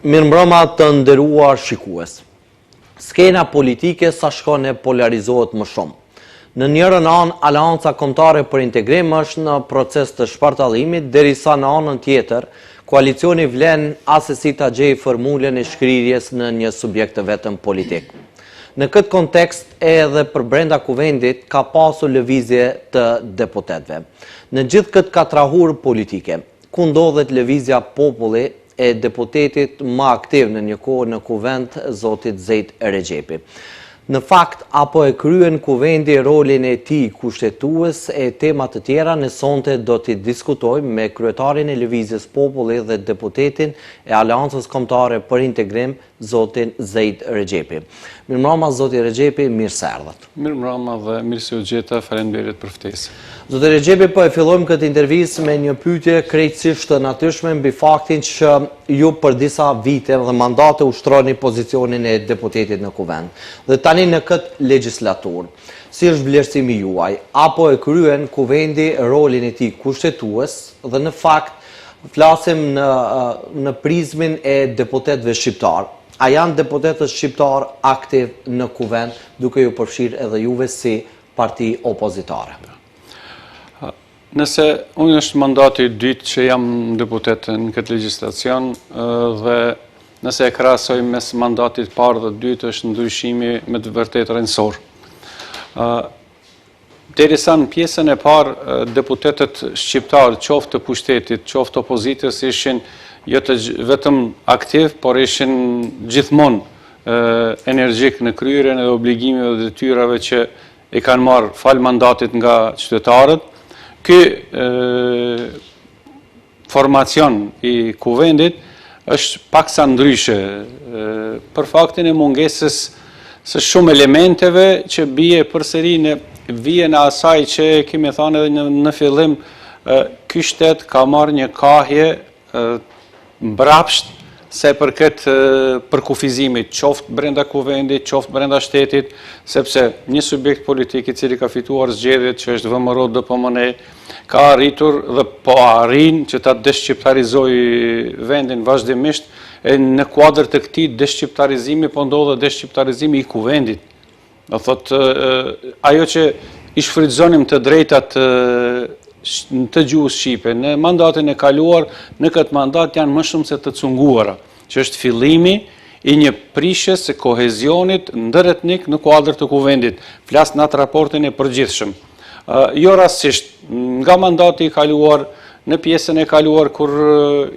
Mirëmbrëma të nderuar shikues. Skena politike sa shkon e polarizohet më shumë. Në njërën anë, Aleanca Kombëtare për Integrim është në proces të shpartallimit, derisa në anën tjetër, koalicioni vlen asesi ta gjejë formulën e shkrirjes në një subjekt të vetëm politik. Në këtë kontekst edhe për brenda kuvendit ka pasur lëvizje të deputetëve. Në gjithë këtë katrahur politike, ku ndodhet lëvizja populli e deputetit më aktiv në një kohë në kuvend zotit Zejt Regjepi. Në fakt, apo e kryen kuvendi rolin e tij kushtetues e temat të tjera, në sonte do t'i diskutojmë me kryetarin e Lëvizjes Populli dhe deputetin e Aleancës Kombëtare për Integrim, zotin Zejt Regjepi. Mirëmbrëma, zoti Regjepi, mirë se erdhët. Mirëmbrëma dhe mirë se u gjeta, faleminderit për ftesën. Zoti Regjepi, po e fillojmë këtë intervistë me një pyetje krejtësisht të natyrshme mbi faktin që ju për disa vite dhe mandate ushtroni pozicionin e deputetit në kuvend. Dhe tani në këtë legjislaturë, si është vlerësimi juaj, apo e kryen kuvendi rolin e tij kushtetues dhe në fakt flasim në prizmin e deputetëve shqiptar. A janë deputetët shqiptar aktiv në kuvend, duke ju përfshirë edhe juve si parti opozitare? Nëse unë është mandati i dytë që jam deputet në këtë legjislacion dhe nëse e krahasoj mes mandatit parë dhe dytë është ndryshimi me të vërtetë rëndësor. Derisa në pjesën e parë deputetët shqiptar, qoftë të pushtetit, qoftë opozitës, ishin jo të vetëm aktiv, por ishin gjithmonë energjik në kryerjen e obligimeve dhe detyrave që i kanë marrë fal mandatit nga qytetarët. Ky formacion i kuvendit është paksa ndryshe për faktin e mungesës së shumë elementeve që bie përsëri në vijën e asaj që kemi thënë edhe në fillim, ky shtet ka marrë një kahje mbrapsht se për këtë përkufizimit, qoftë brenda kuvendit, qoftë brenda shtetit, sepse një subjekt politik i cili ka fituar zgjedhjet, që është VMRO DPMN, ka arritur dhe po arrin që ta deshqiptarizojë vendin vazhdimisht, e në kuadër të këtij deshqiptarizimi po ndodhet deshqiptarizimi i kuvendit. Do thotë ajo që i shfrytëzonim të drejtat të gjuhës shqipe në mandatin e kaluar, në këtë mandat janë më shumë se të cunguara, që është fillimi i një prishjes së kohezionit ndëretnik në kuadër të kuvendit. Flas në atë raportin e përgjithshëm. Jo rastësisht, nga mandati i kaluar, në pjesën e kaluar kur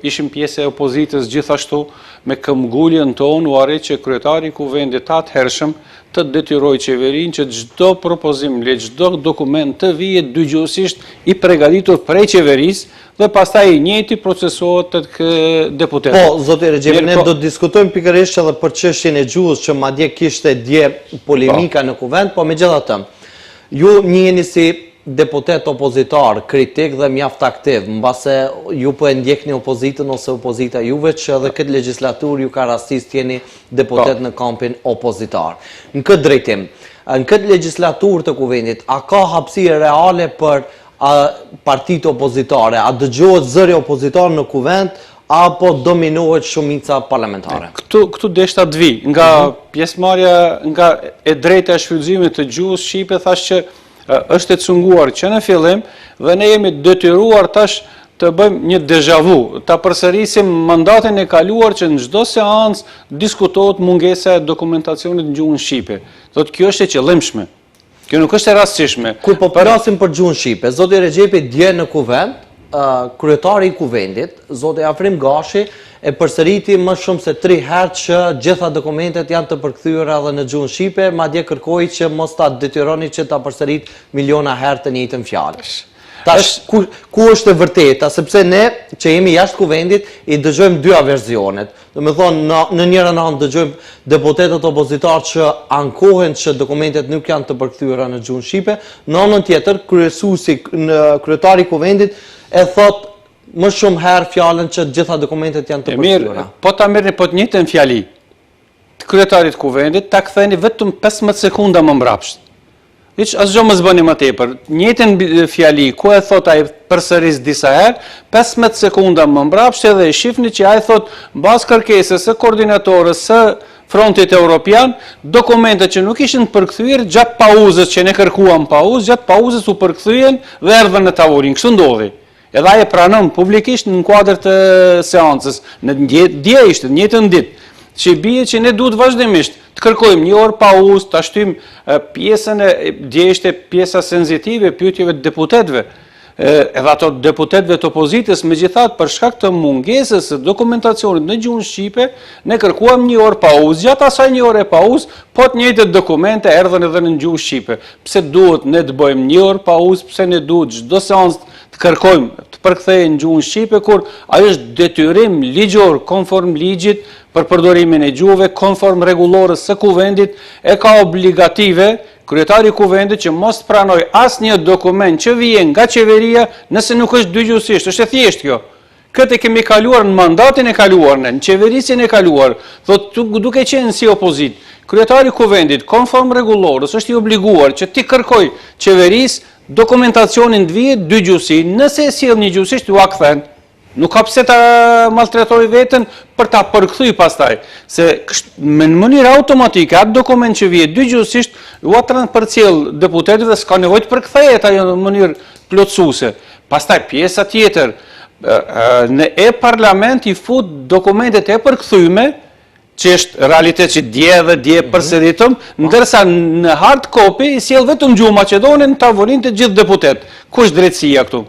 ishim pjesë e opozitës, gjithashtu me këmbguljen tonë u arrit që kryetari i kuvendit atëhershëm të detyrojë qeverinë që çdo propozim, çdo dokument të vihet dëgjuesisht i përgatitur prej qeverisë dhe pastaj i njëjti procesohet tek deputetët. Po, zoti Regjepi, ne do të diskutojmë pikërisht edhe për çështjen e gjuhës që madje kishte dje polemika në kuvend, po megjithatë, ju njiheni si deputet opozitar, kritik dhe mjaft aktiv, mbase ju po e ndjekni opozitën ose opozita juve që edhe këtë legjislaturë ju ka rastis t'jeni deputet në kampin opozitar. Në këtë drejtim, në këtë legjislaturë të kuvendit, a ka hapësirë reale për partitë opozitare? A dëgjohet zëri opozitar në kuvend, apo dominohet shumica parlamentare? Këtu deshta të vi, nga pjesëmarrja, nga e drejta e shfrytëzimit të gjuhës shqipe, thash që është e cunguar që në fillim dhe ne jemi detyruar tash të bëjmë një déjà vu, ta përsërisim mandatin e kaluar që në çdo seancë diskutohet mungesa e dokumentacionit në gjuhën shqipe. Thotë kjo është e qëllimshme. Kjo nuk është e rastësishme. Kur po flasim për gjuhën shqipe, zoti Regjepi dje në kuvend, kryetari i kuvendit, zoti Afrim Gashi, e përsëriti më shumë se 3 herë që gjitha dokumentet janë të përkthyera edhe në gjuhën shqipe, madje kërkoi që mos ta detyroni që ta përsërit miliona herë të njëjtën fjalë. Tash ku është e vërteta, sepse ne që jemi jashtë kuvendit i dëgjojmë dy versionet. Domethënë në njërin anë dëgjojmë deputetët opozitar që ankohen që dokumentet nuk janë të përkthyera në gjuhën shqipe, në anën tjetër kryetari i kuvendit e thotë më shumë herë fjalën që gjitha dokumentet janë të përkthyera. Po ta merrni po të njëjtën fjali të kryetarit të kuvendit, ta ktheni vetëm 15 sekunda më mbrapsht. Hiç asgjë mos bëni më tepër. Njëjtën fjali ku e thot ai përsëris disa herë, 15 sekonda më mbrapsht edhe e shifni që ai thot mbas kërkesës së koordinatorës së Frontit Evropian, dokumentet që nuk ishin përkthyer gjatë pauzës që ne kërkuam pauzë, gjatë pauzës u përkthyen dhe erdhën në tavolinë. Kështu ndodhi. Edhe ai e pranon publikisht në kuadër të seancës, në dje ishte, në njëjtën ditë. Që bie që ne duhet vazhdimisht të kërkojmë një orë pauzë, ta shtyjmë pjesën e dje ishte pjesa senzitive, pyetjeve të deputetëve. Edhe ato deputetëve të opozitës, megjithatë për shkak të mungesës së dokumentacionit në gjuhën shqipe, ne kërkuam një orë pauzë. Gjatë asaj një orë pauzë, po të njëjtat dokumente erdhën edhe në gjuhën shqipe. Pse duhet ne të bëjmë një orë pauzë, pse ne duhet çdo seancë të kërkojmë të përkthehen në gjuhën shqipe, kur ajo është detyrim ligjor konform ligjit për përdorimin e gjuhëve, konform rregullorës së kuvendit, e ka obligative kryetari i kuvendit që mos pranoj asnjë dokument që vjen nga qeveria nëse nuk është dëgjuesisht. Është e thjeshtë kjo. Këtë kemi kaluar në mandatin e kaluar, në qeverisjen e kaluar, thot duke qenë si opozit. Kryetari i kuvendit, konform rregullorës, është i obliguar që ti kërkoj qeverisë dokumentacionin të vijë dëgjuesi, nëse e sjell një gjuhësisht u kthen. Nuk ka pse ta maltretoj veten për ta përkthyr pastaj, se në mënyrë automatike atë dokument që vije dëgjuesisht u përcjell deputetëve dhe s'ka nevojë të përkthehet ajo në mënyrë plotësuese. Pastaj pjesa tjetër, në e-parlament i fut dokumentet e përkthyme, që është realitet që dje përsëritëm, ndërsa në hard copy i sjell vetëm gjuhë maqedone në tavolinë të gjithë deputet. Ku është drejtësia këtu?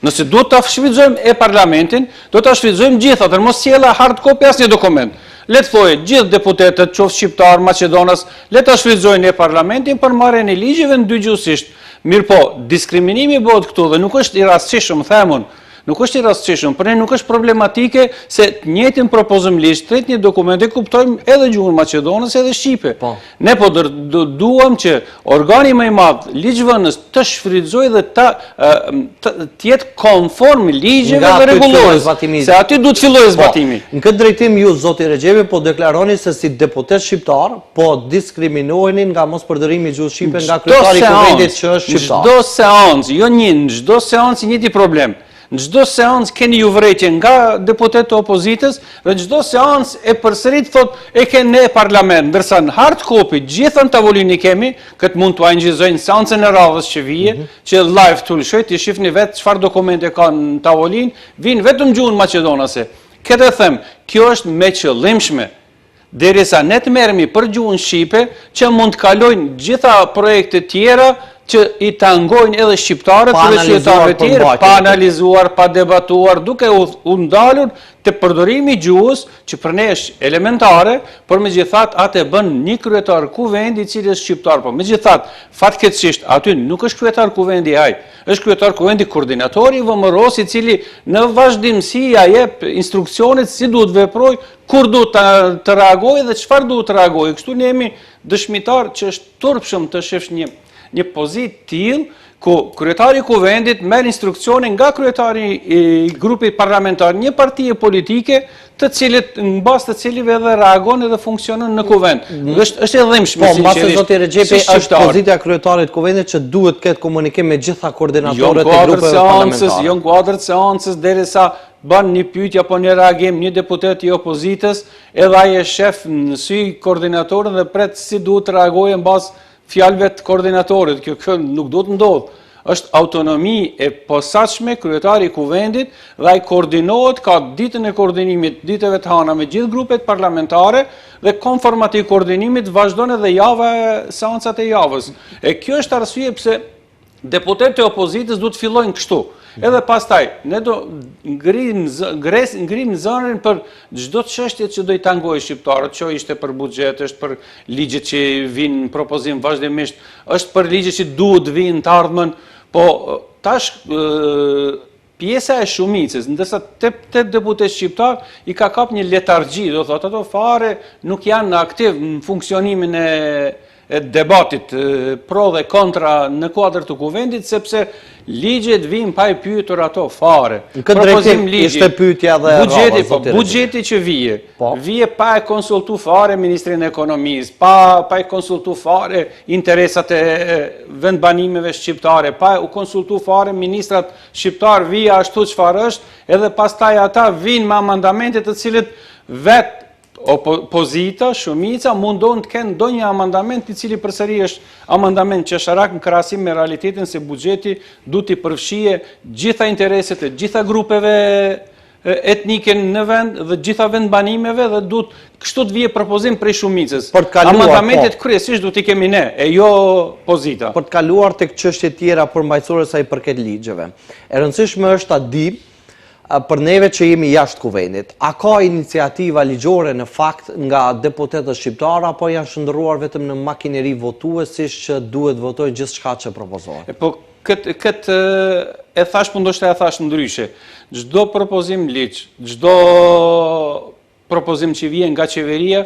Nëse duhet ta shfrytëzojmë e-parlamentin, do ta shfrytëzojmë gjithë, atë mos sjella hard copy asnjë dokument. Le të thojë gjithë deputetët, qoftë shqiptar, maqedonas, le ta shfrytëzojnë e-parlamentin për marrjen e ligjeve në dëgjuesisht. Mirë po, diskriminimi bëhet këtu dhe nuk është i rastësishëm, themun. Nuk është i rastësishëm, për ne nuk është problematike se të njëjtin propozim ligj, tret një dokument e kuptojmë edhe gjuhën maqedonase edhe shqipe. Ne po duam që organi më i madh, ligjvënës, të shfrytëzojë dhe të jetë konform ligjeve dhe rregullorës, se aty duhet fillojë zbatimi. Në këtë drejtim ju zoti Rexhepi po deklaroni se si deputet shqiptar po diskriminoheni nga mos përdorimi i gjuhës shqipe nga kryetari i kuvendit që është shqiptar. Çdo seancë, jo një, në çdo seancë njëjti problem. Në çdo seancë keni ju vërejtje nga deputet të opozitës dhe çdo seancë e përsërit thot e keni ne parlament, ndërsa në hard copy gjithën tavolinë kemi, këtë mund t'u angjizojnë seancën e radhës që vije, që live t'u lëshoj, ti shifni vetë çfarë dokumente ka në tavolinë, vinë vetëm gjuhën maqedonase. Këtë e them, kjo është me qëllimshme. Derisa ne të merremi për gjuhën shqipe, që mund të kalojnë gjitha projekte tjera që i tangojnë edhe shqiptarët dhe qytetarët e tjerë, pa analizuar, pa debatuar, duke u ndalur të përdorimi i gjuhës, që për ne është elementare, por megjithatë atë e bën një kryetar kuvendi i cili është shqiptar. Po megjithatë, fatkeqësisht aty nuk është kryetar kuvendi ai, është kryetar kuvendi koordinatori i VMRO-s i cili në vazhdimsi ia jep instruksionet si duhet veproj, kur duhet të reagojë dhe çfarë duhet të reagojë. Kështu ne jemi dëshmitar që është turpshëm të shefsh një pozitë tillë ku kryetari i kuvendit merr instruksione nga kryetari i grupit parlamentar, një partie politike, të cilët në bazë të cilive edhe reagon edhe funksionon në kuvend. Është e dhimbshme sinqerisht. Po, mbase zoti Rexhepi është pozita e kryetarit të kuvendit që duhet ketë komunikim me gjitha koordinatorët e grupeve parlamentare. Jo në kuadër të seancës, derisa bën një pyetje apo një reagim një deputet i opozitës, edhe ai e shef në sy koordinatorën dhe pret si duhet të reagojë mbas fjalëve të koordinatorit. Kjo nuk duhet të ndodhë. Është autonomi e posaçme kryetari i kuvendit dhe ai koordinohet, ka ditën e koordinimit, ditëve të hëna me gjithë grupet parlamentare dhe konform atij koordinimit vazhdon edhe seancat e javës. E kjo është arsye pse deputetët e opozitës duhet të fillojnë kështu. Edhe pastaj, ne do ngrim zërin për çdo çështje që do i tangojë shqiptarët, që ishte për buxhet, është për ligjet që vinë në propozim vazhdimisht, është për ligjet që duhet vinë të ardhmen, po tash pjesa e shumicës, ndërsa te deputet shqiptar i ka kap një letargji, do thotë ato fare nuk janë aktiv në funksionimin debatit pro dhe kontra në kuadër të kuvendit, sepse ligjet vijnë pa i pyetur ato fare. Në këtë drejtim ishte pyetja dhe buxheti që vije pa e konsultu fare Ministrin e Ekonomisë, pa e konsultu fare interesat e vendbanimeve shqiptare, pa u konsultu fare ministrat shqiptar, vije ashtu çfarë është, edhe pastaj ata vinë me amandamente të cilët vetë opozita, shumica, mundon të kenë ndonjë amandament i cili përsëri është amandament qesharak në krahasim me realitetin se buxheti duhet të përfshijë gjitha intereset e gjitha grupeve etnike në vend dhe gjitha vendbanimeve dhe duhet kështu të vijë propozim prej shumicës. Amandamentet kryesisht duhet i kemi ne, e jo pozita. Për të kaluar tek çështje tjera përmbajtësore sa i përket ligjeve. E rëndësishme është ta di për neve që jemi jashtë kuvendit, a ka iniciativa ligjore në fakt nga deputetët shqiptar, apo janë shndërruar vetëm në makineri votuesish që duhet votojnë gjithë shka që propozohet? Po, këtë e thash, po ndoshta e thash ndryshe. Çdo propozim ligj, çdo propozim që vjen nga qeveria,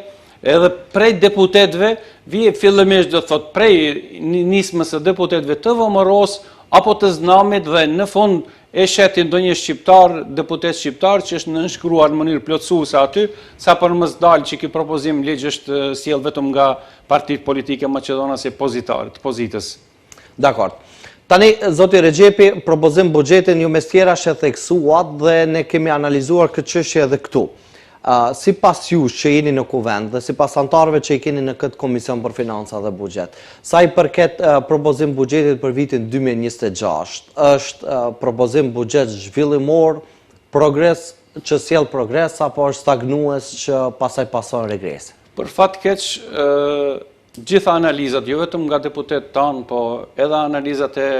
edhe prej deputetëve, vije fillimisht do të thot prej nismës së deputetëve të VMRO-s apo të znamit dhe në fund e sheti ndonjë shqiptar, deputet shqiptar që është nënshkruar në mënyrë plotësuese aty, sa për mos dalë që ky propozim ligj është sjell vetëm nga partitë politike maqedonase pozitës. Dakor. Tani, zoti Rexhepi, propozim buxhetin ju mes tjerash e theksuat dhe ne kemi analizuar këtë çështje edhe këtu. Si pas jush që jeni në kuvend dhe si pas antarëve që i keni në këtë komision për financa dhe buxhet, sa i përket propozim buxhetit për vitin 2026, është propozim buxhet zhvillimor, progres që sjell progres, apo është stagnues që pasaj pason regrese? Për fat keq, gjitha analizat, jo vetëm nga deputet tanë, po edhe analizat e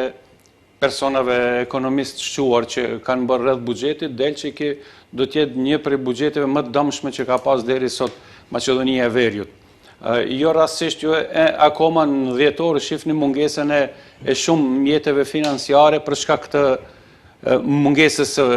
personave ekonomistë shquar që kanë bërë rreth buxhetit, del që do t'jetë një prej buxheteve më të dëmshme që ka pas deri sot Maqedonia e Veriut. Jo rastësisht, jo akoma në dhjetor shifni mungesën e shumë mjeteve financiare për shkak të mungesës së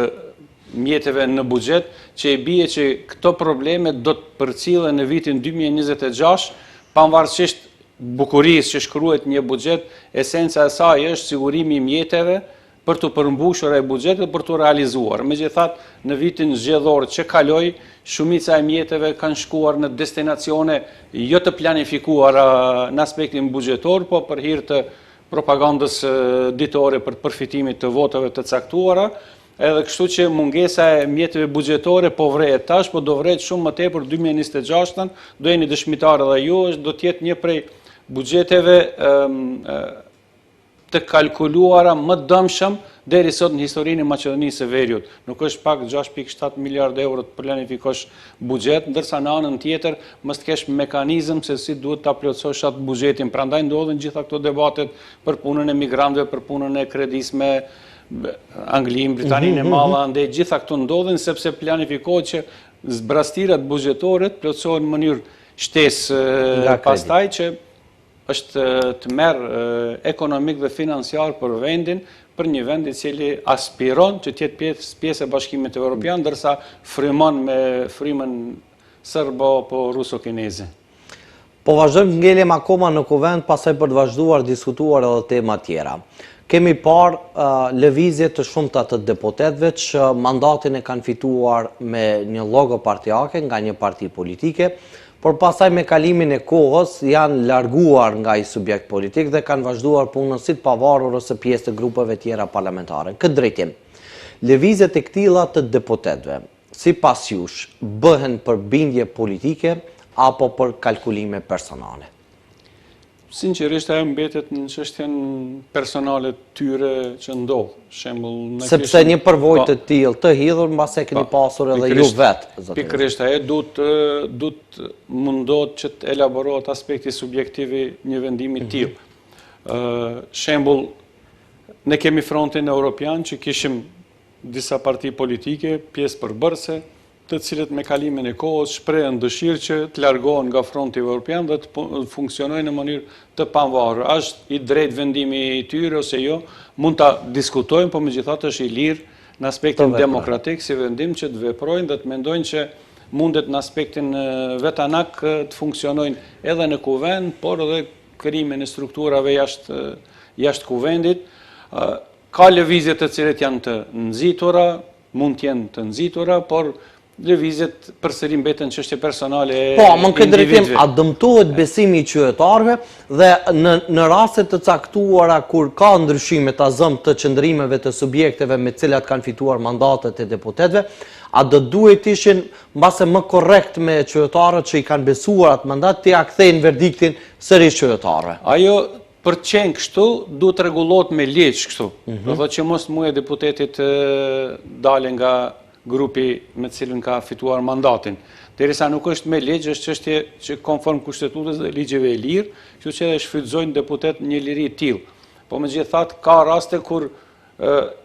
mjeteve në buxhet, që e bie që këto probleme do të përcillen në vitin 2026, pavarësisht bukurisë që shkruhet një buxhet, esenca e saj është sigurimi i mjeteve për të përmbushur e buxhetit dhe për të realizuar. Megjithatë, në vitin zgjedhor që kaloi, shumica e mjeteve kanë shkuar në destinacione jo të planifikuara në aspektin buxhetor, po për hir të propagandës ditore për përfitimit të votave të caktuara. Edhe kështu që mungesa e mjeteve buxhetore po vrehet tash, po do vrehet shumë më tepër 2026-ën, do jeni dëshmitarë dhe ju, do të jetë një prej buxheteve të kalkuluara më dëmshëm deri sot në historinë e Maqedonisë së Veriut. Nuk është pak 6.7 miliardë euro të planifikosh buxhet, ndërsa në anën tjetër mos të kesh mekanizëm se si duhet ta plotësosh atë buxhetin. Prandaj ndodhen gjitha këto debatet për punën e migrantëve, për punën e kredisë me Anglinë, Britaninë e Madhe, andaj gjitha këto ndodhen sepse planifikohet që zbrastirat buxhetore të plotësohen në mënyrë shtesë pastaj që është të merë ekonomik dhe financiar për vendin, për një vend i cili aspiron që tjetë pjesë e Bashkimit Evropian, ndërsa frymon me frymën serbo po ruso-kineze. Po vazhdojmë ngeljem akoma në kuvend, pasaj për të vazhduar diskutuar edhe tema tjera. Kemi parë lëvizje të shumta të deputetëve që mandatin e kanë fituar me një logo partijake nga një parti politike, por pasaj me kalimin e kohës janë larguar nga i subjekt politik dhe kanë vazhduar punën si të pavarur ose pjesë të grupeve tjera parlamentare. Këtë drejtim, lëvizjet e këtilla të deputetëve, si pas jush, bëhen për bindje politike apo për kalkulime personale? Sinqerisht ajo mbetet në çështjen personale tyre që ndodh. Sepse një përvojë të tillë të hidhur mbas e keni pasur edhe ju vetë. Pikërisht ajo duhet mundohet që të elaborohet aspekti subjektiv i një vendimi të tillë. Shembull, ne kemi frontin evropian që kishim disa parti politike, pjesë përbërëse, të cilët me kalimin e kohës shprehen dëshirë që të largohen nga fronti evropian dhe të funksionojnë në mënyrë të pavarur. Është i drejtë vendimi i tyre ose jo, mund ta diskutojmë, por megjithatë është i lirë në aspektin demokratik si vendim që të veprojnë dhe të mendojnë që mundet në aspektin vetanak të funksionojnë edhe në kuvend, por edhe krijimin e strukturave jashtë kuvendit. Ka lëvizje të cilet janë të nxitura, mund të jenë të nxitura, por lëvizjet përsëri mbeten çështje personale e Po, më në këtë drejtim, individëve. a dëmtohet besimi i qytetarëve dhe në raste të caktuara kur ka ndryshime të azëm të qëndrimeve të subjekteve me cilat kanë fituar mandatet e deputetëve, a do duhet ishin mbase më korrekt me qytetarët që i kanë besuar atë mandat të ja kthejnë verdiktin sërish qytetarëve? Ajo për qenë kështu, du të regulot me ligj kështu. Do thotë që mos muje deputetit dale nga grupi me cilën ka fituar mandatin. Derisa nuk është me ligj, është çështje që konform kushtetutës dhe ligjeve e lirë, kështu që edhe shfrytëzojnë deputet një liri të tillë. Po megjithatë ka raste kur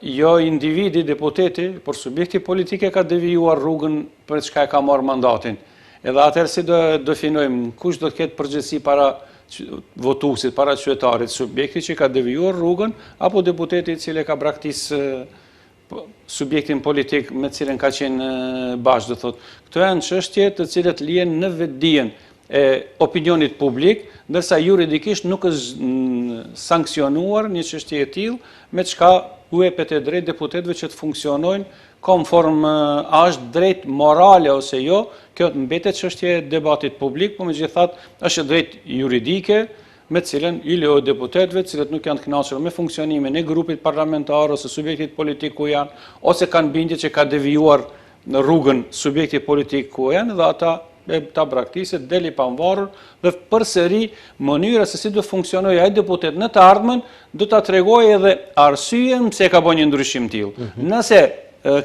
jo individi, deputeti, por subjekti politike ka devijuar rrugën për çka e ka marrë mandatin. Edhe atëherë si do definojmë kush do të ketë përgjegjësi para votuesit, para qytetarit, subjekti që ka devijuar rrugën apo deputeti i cili ka braktisë subjektin politik me cilën ka qenë bashkë, do thotë. Këto janë çështje të cilat lihen në vetdijen e opinionit publik, ndërsa juridikisht nuk është sankcionuar një çështje e tillë me çka u jepet e drejtë deputetëve që të funksionojnë konform a është drejt morale ose jo, kjo mbetet çështje e debatit publik, por megjithatë është drejt juridike me cilën i lejohet deputetëve, të cilët nuk janë të kënaqur me funksionimin e grupit parlamentar ose subjektit politik ku janë, ose kanë bindje që ka devijuar në rrugën subjekti politik ku janë, dhe ata ta braktiset deli pa pavarur dhe përsëri mënyra se si do funksionojë ai deputet në të ardhmen do ta tregojë edhe arsyen pse ka bën një ndryshim tillë. Nëse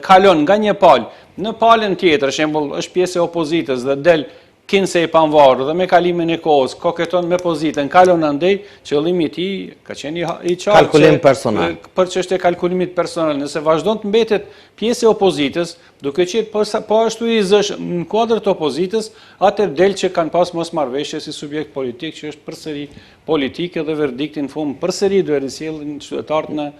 kalon nga një palë në palën tjetër, shembull është pjesë e opozitës dhe del kinse i pavarur dhe me kalimin e kohës koketon me pozitën, kalon andej, qëllimi i tij ka qenë i qartë. Kalkulim personal. Për çështje kalkulimit personal, nëse vazhdon të mbetet pjesë e opozitës, duke qenë po ashtu i zësh në kuadër të opozitës, atëherë del që kanë pas mosmarrveshje si subjekt politik që është përsëri politike dhe verdikti në fund përsëri do e risjellin qytetarët në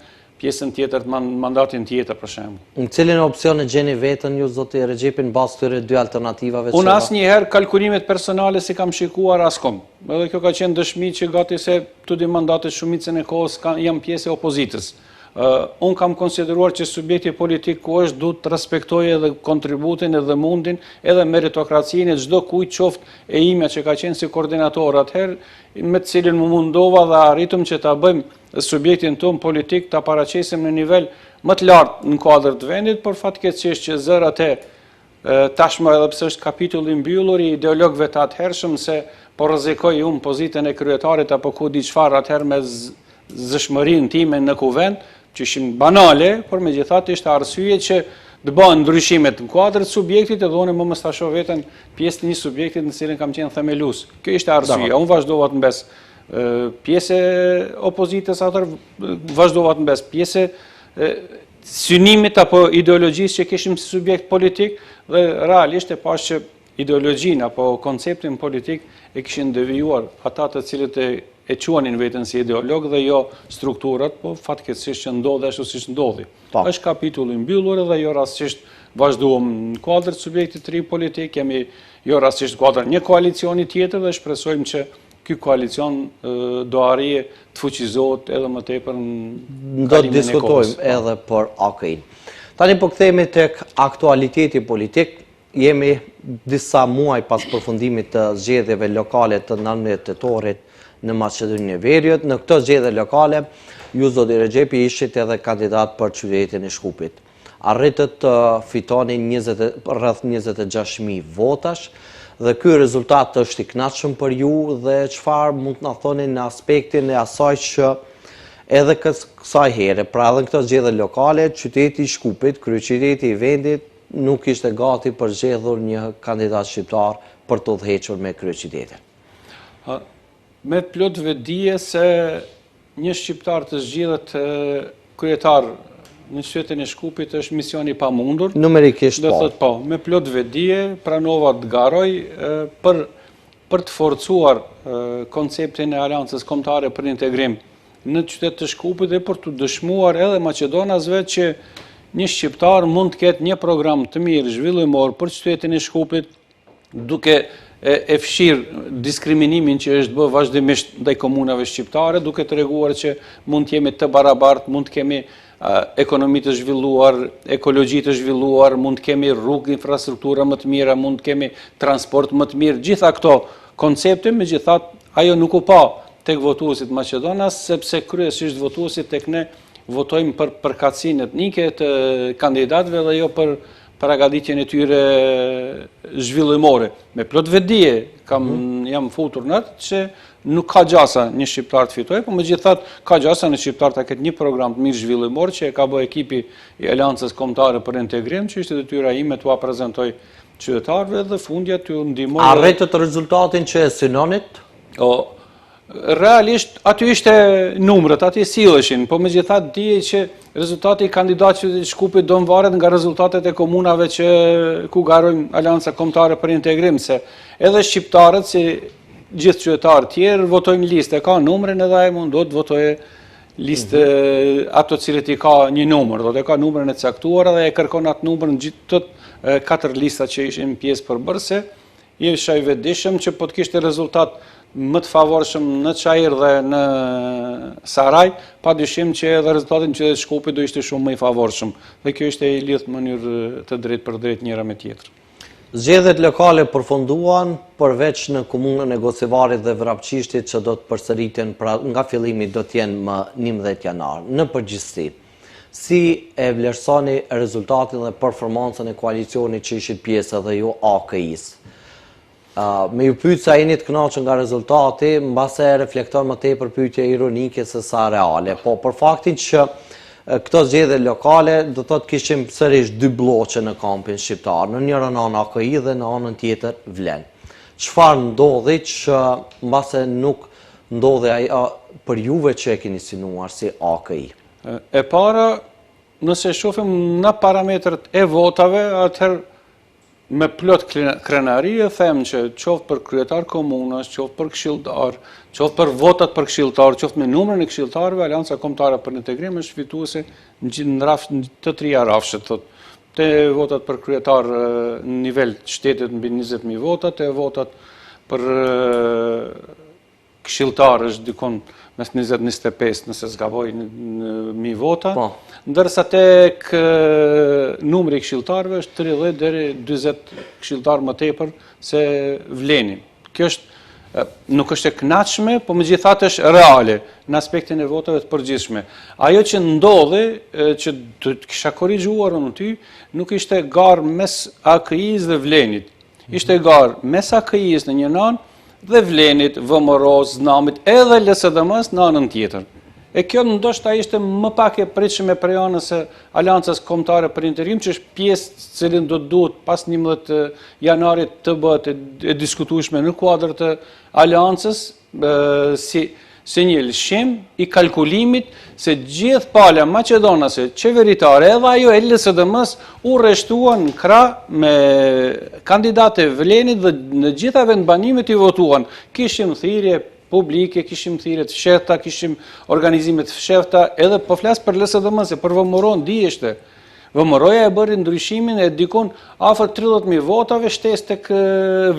pjesën tjetër të mandatin tjetër për shembull. Në cilin opsion e gjeni veten ju zoti Rexhepi mbas këtyre dy alternativave? Unë asnjëherë kalkulimet personale si kam shikuar askom. Edhe kjo ka qenë dëshmi që gati se tudi mandatet shumicën e kohës jam pjesë e opozitës. Unë kam konsideruar që subjekti politik ku është duhet të respektojë edhe kontributin edhe mundin edhe meritokracinë e çdo kujt qoftë e imja që ka qenë si koordinator atëherë me të cilin më mundova dhe arritëm që ta bëjmë subjektin tonë politik ta paraqesim në nivel më të lartë në kuadër të vendit, por fatkeqësisht që zërat e tashmë edhe pse është kapitulli mbyllur i ideologëve të atëhershëm se po rrezikoj unë pozitën e kryetarit apo ku di çfarë atëherë me zëshmërinë time në kuvend, që ishin banale, por megjithatë ishte arsye që të bëhen ndryshimet në kuadër të subjektit edhe unë më mos ta shoh veten pjesë të një subjektit në cilin kam qenë themelues. Kjo ishte arsyeja. Unë vazhdova të mbes pjesë opozitës atër, vazhdova të mbes pjesë synimit apo ideologjisë që kishim si subjekt politik dhe realisht e pash që ideologjinë apo konceptin politik e kishin devijuar ata të cilët e quanin veten si ideolog dhe jo strukturat, po fatkeqësisht që ndodhi ashtu siç ndodhi. Është kapitulli mbyllur dhe jo rastësisht vazhduam në kuadër të subjektit të ri politik, kemi jo rastësisht kuadër një koalicioni tjetër dhe shpresojmë që ky koalicion do arrijë të fuqizohet edhe më tepër në do të diskutojmë edhe për AKI-n. Tani po kthehemi tek aktualiteti politik. Jemi disa muaj pas përfundimit të zgjedhjeve lokale të 19 tetorit në Maqedoninë e Veriut. Në këto zgjedhje lokale, ju zoti Rexhepi ishit edhe kandidat për qytetin e Shkupit. Arritët të fitoni rreth 26.000 votash dhe ky rezultat është i kënaqshëm për ju dhe çfarë mund të na thoni në aspektin e asaj që edhe kësaj here, pra edhe në këto zgjedhje lokale, qyteti i Shkupit, kryeqyteti i vendit, nuk ishte gati për zgjedhur një kandidat shqiptar për të udhëhequr me kryeqytetin. Me plot vetdije se një shqiptar të zgjidhet kryetar në qytetin e Shkupit është mision i pamundur. Numerikisht do thot po, me plot vetdije pranova të garoj për të forcuar konceptin e Aleancës Kombëtare për Integrim në qytet të Shkupit dhe për të dëshmuar edhe maqedonasve që një shqiptar mund të ketë një program të mirë zhvillimor për qytetin e Shkupit, duke e fshirë diskriminimin që është bë vazhdimisht ndaj komunave shqiptare, duke treguar që mund të jemi të barabartë, mund të kemi ekonomi të zhvilluar, ekologji të zhvilluar, mund të kemi rrugë, infrastruktura më të mira, mund të kemi transport më të mirë. Gjitha këto koncepte, megjithatë, ajo nuk u pa tek votuesit maqedonas, sepse kryesisht votuesit tek ne votojmë për përkatësinë etnike të kandidatëve dhe jo për paragaditjen e tyre zhvillimore. Me plot vetdije jam futur në atë që nuk ka gjasa një shqiptar të fitojë, por megjithatë ka gjasa një shqiptar të ketë një program të mirë zhvillimor që e ka bë ekipi i Aleancës Kombëtare për Integrim, që ishte detyra ime t'ua prezantoj qytetarëve dhe fundja t'u ndihmoj. Arritët rezultatin që e synonit? Realisht, aty ishte numrat, aty silleshin, po megjithatë dije që rezultati i kandidatëve të Shkupit do varet nga rezultatet e komunave ku garojnë Aleanca Kombëtare për Integrim, se edhe shqiptarët, si gjithë qytetarë tjerë, votojnë listë, ka numrin edhe ai mund do të votojë listë ato cilët i ka një numër, do të ka numrin e caktuar dhe e kërkon atë numër në gjithë 4 lista që ishin pjesë përbërëse. Isha i vetëdijshëm që po të kishte rezultat më të favorshëm në Çajër dhe në Saraj, padyshim që edhe rezultatin që Shkupi do ishte shumë më i favorshëm. Dhe kjo ishte i lidhur në mënyrë të drejtë për drejtë njëra me tjetrën. Zgjedhjet lokale përfunduan, përveç në komunën e Gosivarit dhe Vrapçishtit që do të përsëriten nga fillimi do të jenë më 11 janar. Në përgjithësi, si e vlerësoni rezultatin dhe performancën e koalicionit që ishit pjesë edhe ju AKI-s? Me ju pyet sa jeni të kënaqur nga rezultati, mbase reflekton më tepër pyetje ironike se sa reale, po për faktin që këto zgjedhje lokale do thotë kishim sërish 2 bloqe në kampin shqiptar, në njërin anë AKI dhe në anën tjetër Vlen. Çfarë ndodhi që mbase nuk ndodhi ajo për juve që e keni synuar si AKI? E para, nëse shohim në parametrët e votave, atëherë me plot krenari e them që qoftë për kryetar komunës, qoftë për këshilltar, qoftë për votat për këshilltar, qoftë me numrin e këshilltarëve, Aleanca Kombëtare për Integrim është fituese në të 3 rafshet, thotë. Te votat për kryetar në nivel shtetit mbi 20.000 votat, te votat për këshilltar është dikon mes 20-25, nëse zgaboj, 1000 vota, ndërsa tek numri i këshilltarëve është 30 deri 40 këshilltar më tepër se Vleni. Kjo nuk është e kënaqshme, po megjithatë është reale në aspektin e votave të përgjithshme. Ajo që ndodhi, që kisha korrigjuar unë ty, nuk ishte garë mes AKI-s dhe Vlenit. Ishte garë mes AKI-s në një anë dhe Vlenit, VMRO-s, Znamit, edhe LSDM-s në anën tjetër. E kjo ndoshta ishte më pak e pritshme prej anës së Aleancës Kombëtare për Integrim, që është pjesë cilën do duhet pas 11 janarit të bëhet e diskutueshme në kuadër të Aleancës si një lëshim i kalkulimit se gjithë pala maqedonase qeveritare edhe ajo e LSDM-s u rreshtuan në krah me kandidate Vlenit dhe në gjitha vendbanimet i votuan. Kishim thirrje publike, kishim thirrje të fshehta, kishim organizime të fshehta, edhe po flas për LSDM, se për VMRO-n dijeshte. VMRO-ja e bëri ndryshimin e dikon afër 30.000 votave shtesë tek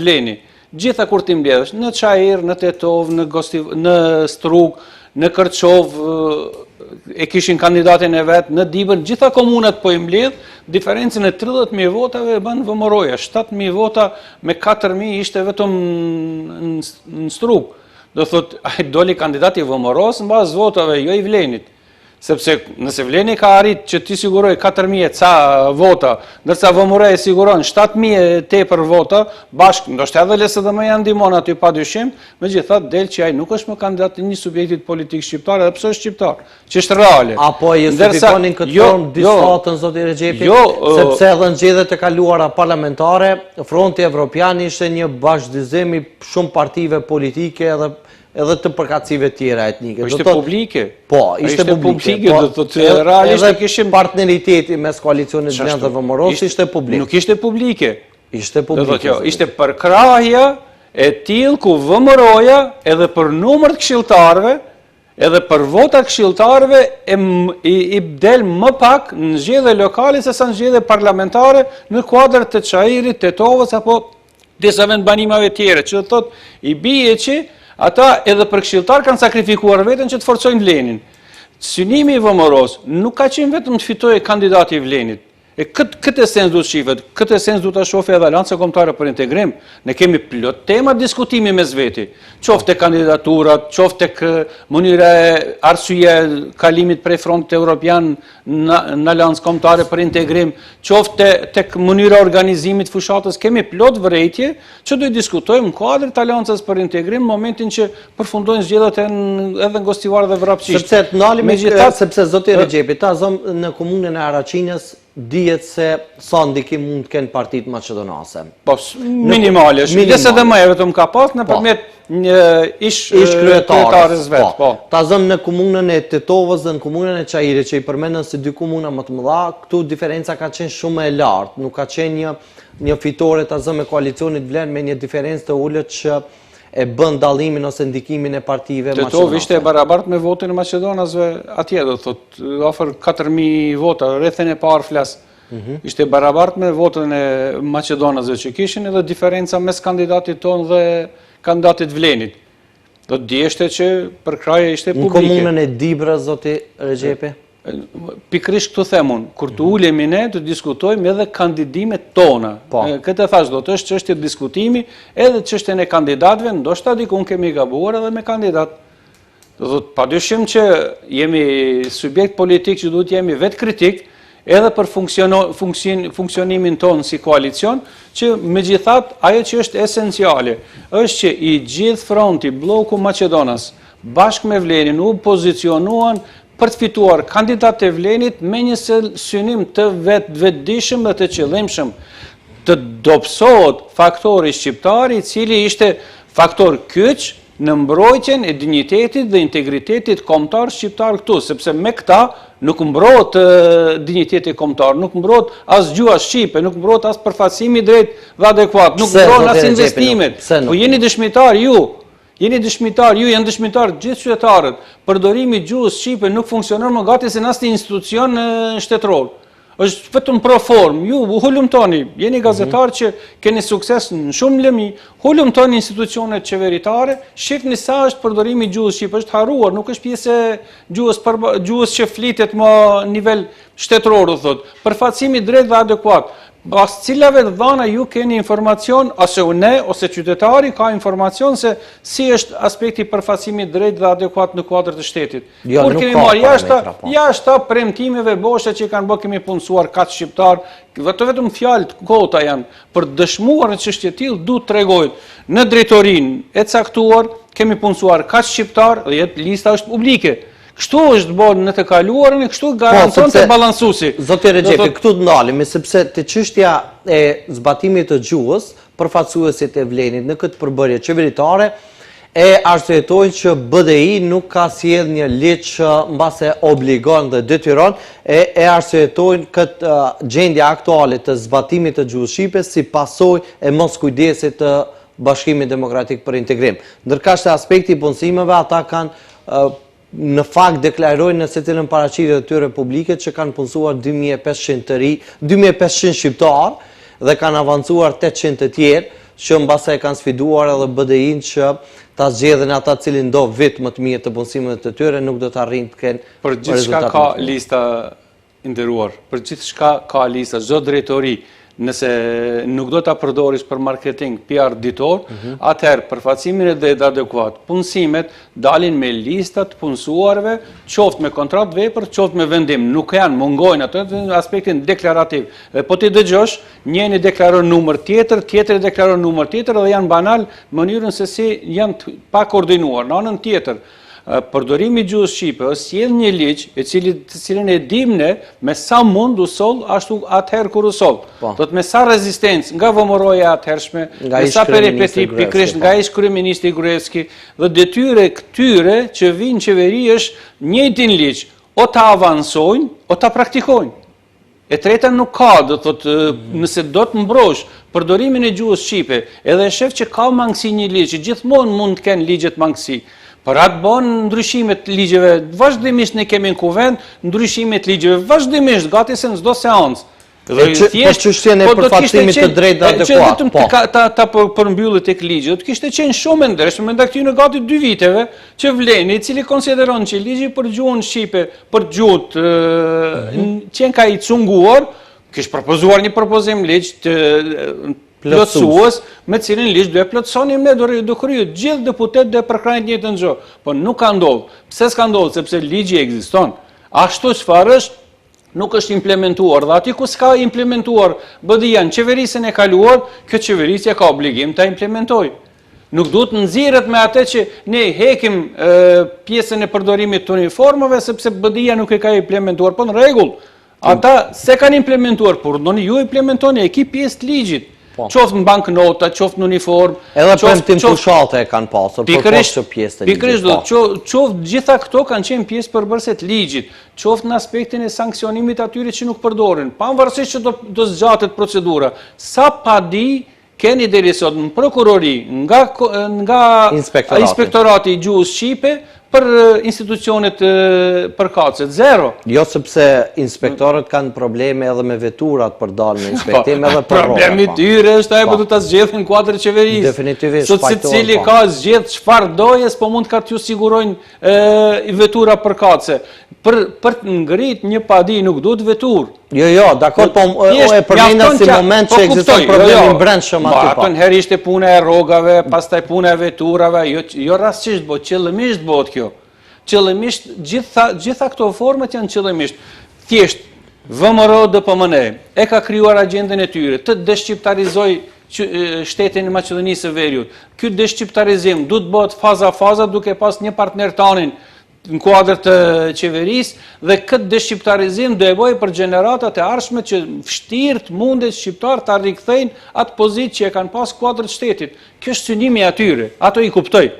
Vleni. Gjitha kur ti mbledhesh, në Çajër, në Tetov, në Strug, në Kërçov, e kishin kandidatin e vet, në Dibër, gjitha komunat po i mbledh, diferencën e 30.000 votave e bën VMRO-ja, 7.000 vota me 4.000 ishte vetëm në Strug. Do thot, doli kandidati i VMRO-s mbas votave, jo i Vlenit. Sepse nëse Vleni ka arrit që ti siguroj 4.000 ca vota, ndërsa VMRO-ja e siguron 7.000 tepër vota, bashkë, ndoshta edhe LSDM janë ndihmon aty padyshim, megjithatë del që ai nuk është më kandidat i një subjektit politik shqiptar, edhe pse është shqiptar, që është reale. Apo e justifikonin këtë formë disfatën zoti Rexhepi, sepse edhe në zgjedhjet e kaluara parlamentare, Fronti Evropian ishte një bashkëdizim i shumë partive politike edhe të përkatësive tjera etnike. Po ishte publike. Po, ishte publike. Edhe kishim partneriteti mes koalicionit Vlen dhe VMRO-s ishte publik. Nuk ishte publike. Ishte publike. Ishte përkrahja e tillë ku VMRO-ja edhe për numër të këshilltarëve, edhe për votat këshilltarëve i del më pak në zgjedhje lokale se sa në zgjedhje parlamentare në kuadër të Çajërit, Tetovës apo disa vendbanimave tjere, që thot, i bie që ata edhe për këshilltar kanë sakrifikuar veten që të forcojnë vlenin. Synimi i VMRO-s nuk ka qenë vetëm të fitojë kandidati i vlenit. E këtë esens duhet shifet, këtë esens duhet të shofi edhe Aleanca Kombëtare për Integrim. Ne kemi plot tema diskutimi mes veti, qoftë kandidaturat, qoftë mënyra e arsye kalimit prej frontit evropian në Aleancë Kombëtare për Integrim, qoftë tek mënyra organizimit fushatës, kemi plot vërejtje që do të diskutojmë në kuadrin të Aleancës për Integrim, momentin që përfundojnë zgjedhjet edhe në Gostivar dhe vrapsisht. Sepse të ndalim sepse zoti Rexhepi, ta zëm në komunën e Araçinës dihet se sa ndikim mund të kenë partitë maqedonase. Po, minimale, nëse dhe më e vetëm ka pas nëpërmjet ish kryetares vetë. Po. Ta zëm në komunën e Tetovës dhe në komunën e Çajirit, që i përmendën si dy komuna më të mëdha, këtu diferenca ka qenë shumë e lartë, nuk ka qenë një fitore ta zëm me koalicionit Vlen me një diferencë të ulët që e bën dallimin ose ndikimin e partive maqedonase. Tetov ishte barabartë me votin e maqedonasve atje, do thot, afër 4000 vota, rrethën e parë flas. Ishte barabartë me votën e maqedonasve që kishin edhe diferenca mes kandidatit ton dhe kandidatit Vlenit. Do të djeshte që përkraja ishte publike. Në komunën e Dibrës, zoti Rexhepi? Pikrisht këtu them unë, kur të ulemi ne të diskutojmë edhe kandidimet tona. Këtë thash do të është çështje diskutimi, edhe çështjen e kandidatëve, ndoshta dikun kemi gabuar edhe me kandidat. Do thotë padyshim që jemi subjekt politik që duhet jemi vetë kritik, edhe për funksionimin tonë si koalicion, që megjithatë ajo që është esenciale, është që i gjithë fronti bloku Maqedonas bashkë me Vlenin u pozicionuan për të fituar kandidat të Vlenit me një synim të vetëdijshëm dhe të qëllimshëm, të dobësohet faktori shqiptar i cili ishte faktor kyç në mbrojtjen e dinjitetit dhe integritetit kombëtar shqiptar këtu, sepse me këta nuk mbrohet dinjiteti kombëtar, nuk mbrohet as gjua shqipe, nuk mbrohet as përfaqësimi drejt dhe adekuat, nuk mbrohen as investimet. Po jeni dëshmitar ju. Jeni dëshmitar, ju janë dëshmitar gjithë qytetarët. Përdorimi i gjuhës shqipe nuk funksionon më gati se në asnjë institucion shtetëror. Është vetëm pro form. Ju hulumtoni, jeni gazetar që keni sukses në shumë lëmi, hulumtoni institucionet qeveritare, shihni sa është përdorimi i gjuhës shqipe, është harruar, nuk është pjesë e gjuhës që flitet më nivel shtetëror, thotë. Përfaqësimi drejt dhe adekuat. Pas cilave dhëna ju keni informacion, ose ne, ose qytetari ka informacion se si është aspekti përfaqësimit drejt dhe adekuat në kuadër të shtetit. Kur kemi marrë jashta premtimeve boshe që kanë bërë, kemi punësuar kaç shqiptar, vetëm fjalë kota janë për dëshmuar në çështje të tillë, duhet tregojnë. Në drejtorinë e caktuar kemi punësuar kaç shqiptar dhe lista është publike. Kështu është bërë në të kaluarën e kështu garanton të balansuesi. Zoti Rexhepi, këtu të ndalemi, sepse të çështja e zbatimit të gjuhës, përfaqësuesit e Vlenit në këtë përbërje qeveritare e arsyetojnë që BDI nuk ka sjellë një ligj që mbase obligon dhe detyron, e arsyetojnë këtë gjendje aktuale të zbatimit të gjuhës shqipe si pasojë e moskujdesit të Bashkimit Demokratik për Integrim. Ndërkaq se aspekti i punësimeve ata kanë në fakt deklarojnë në secilën paraqitje të tyre publike që kanë punësuar 2500 të ri, 2500 shqiptar dhe kanë avancuar 800 të tjerë, që mbase kanë sfiduar edhe BDI-n që ta zgjedhin ata cilin do vit më të mirë të punësimeve të tyre, nuk do të arrijnë të kenë për gjithçka ka lista nderuar, për gjithçka ka lista, çdo drejtori nëse nuk do ta përdorish për marketing, PR ditor, atëherë përfaqësimin e drejtë adekuat, punësimet dalin me lista të punësuarve, qoftë me kontratë vepër, qoftë me vendim. Nuk janë, mungojnë ato në aspektin deklarativ. Dhe po ti dëgjosh, njëri deklaron numër tjetër, tjetri deklaron numër tjetër dhe janë banal mënyrën se si janë pa koordinuar. Në anën tjetër, përdorimi i gjuhës shqipe është sjell një ligj të cilin e dim ne me sa mund usoll ashtu atëherë kur usoll. Do të me sa rezistencë nga VMRO-ja e atëhershme, me sa peripeti pikërisht nga ish kryeministri Gruevski dhe detyre këtyre që vinë qeveri është njëjtin ligj, o ta avansojnë o ta praktikojnë. E treta nuk ka, do thotë, nëse do të mbrosh përdorimin e gjuhës shqipe, edhe e shef që ka mangësi një ligj, gjithmonë mund të kenë ligjet mangësi. Për atë bon ndryshimet të ligjeve, vazhdimisht ne kemi në kuvend ndryshimet të ligjeve, vazhdimisht, gati se në çdo seancë. Për çështjen e përfaqësimit të drejtë adekuat. Ta përmbyllet tek ligji, do të kishte qenë shumë e ndershme me këty në gati 2 viteve që vleni, i cili konsideron që ligji për gjuhën shqipe, për gjuhën qenë ka i cunguar, kishte propozuar një propozim ligj të plotësues, me cilin ligj do e plotësonim ne, do kryet gjithë deputetët dhe përkrajnë të njëjtën gjë. Po nuk ka ndodhur. Pse s'ka ndodhur? Sepse ligji ekziston. Ashtu çfarë është, nuk është implementuar, dhe aty ku s'ka implementuar BDI-a në qeverisjen e kaluar, kjo qeverisje ka obligim ta implementojë. Nuk duhet nxirret me atë që ne hekim pjesën e përdorimit të uniformave sepse BDI-a nuk e ka implementuar, po në rregull. Ata se kanë implementuar, por doni ju implementoni, e ki pjesë të ligjit. Qoftë në banknota, qoftë në uniform. Edhe premtim pushate e kanë pasur, për poshtë pjesë të ligjit. Pikërisht, qoftë gjitha këto kanë qenë pjesë përbërëse të ligjit, qoftë në aspektin e sankcionimit atyre që nuk përdorin, pavarësisht që do zgjatet procedura. Sa pa di, keni deri sot në prokurori, nga inspektorati i gjuhës shqipe, për institucionet përkatëse, zero. Jo sepse inspektorët kanë probleme edhe me veturat për dalë në inspektim edhe për rroga. Problemi tyre është ajo do ta zgjedhin kuadër qeverisë. Definitivisht. Sot secili ka zgjedh çfarë dojes, po mund ka t'ju sigurojnë vetura përkatëse. Për të ngrit një padi nuk duhet vetur. Jo, dakor, po e përmenda si moment që ekziston problemi brendshëm aty pa. Atëherë ishte puna e rrogave, pastaj puna e veturave, jo rastësisht, po qëllimisht bëhet kjo. Qëllimisht, gjitha këto format janë qëllimisht. Thjesht, VMRO DPMN e ka krijuar agjendën e tyre, të deshqiptarizoj shtetin e Maqedonisë së Veriut. Ky deshqiptarizim duhet bëhet faza duke pas një partner tanin në kuadër të qeverisë, dhe këtë deshqiptarizim do e bëjë për gjeneratat e ardhshme që vështirë mundet shqiptar të rikthejnë atë pozitë që e kanë pas kuadër të shtetit. Kjo është synimi atyre, ato i kuptoj,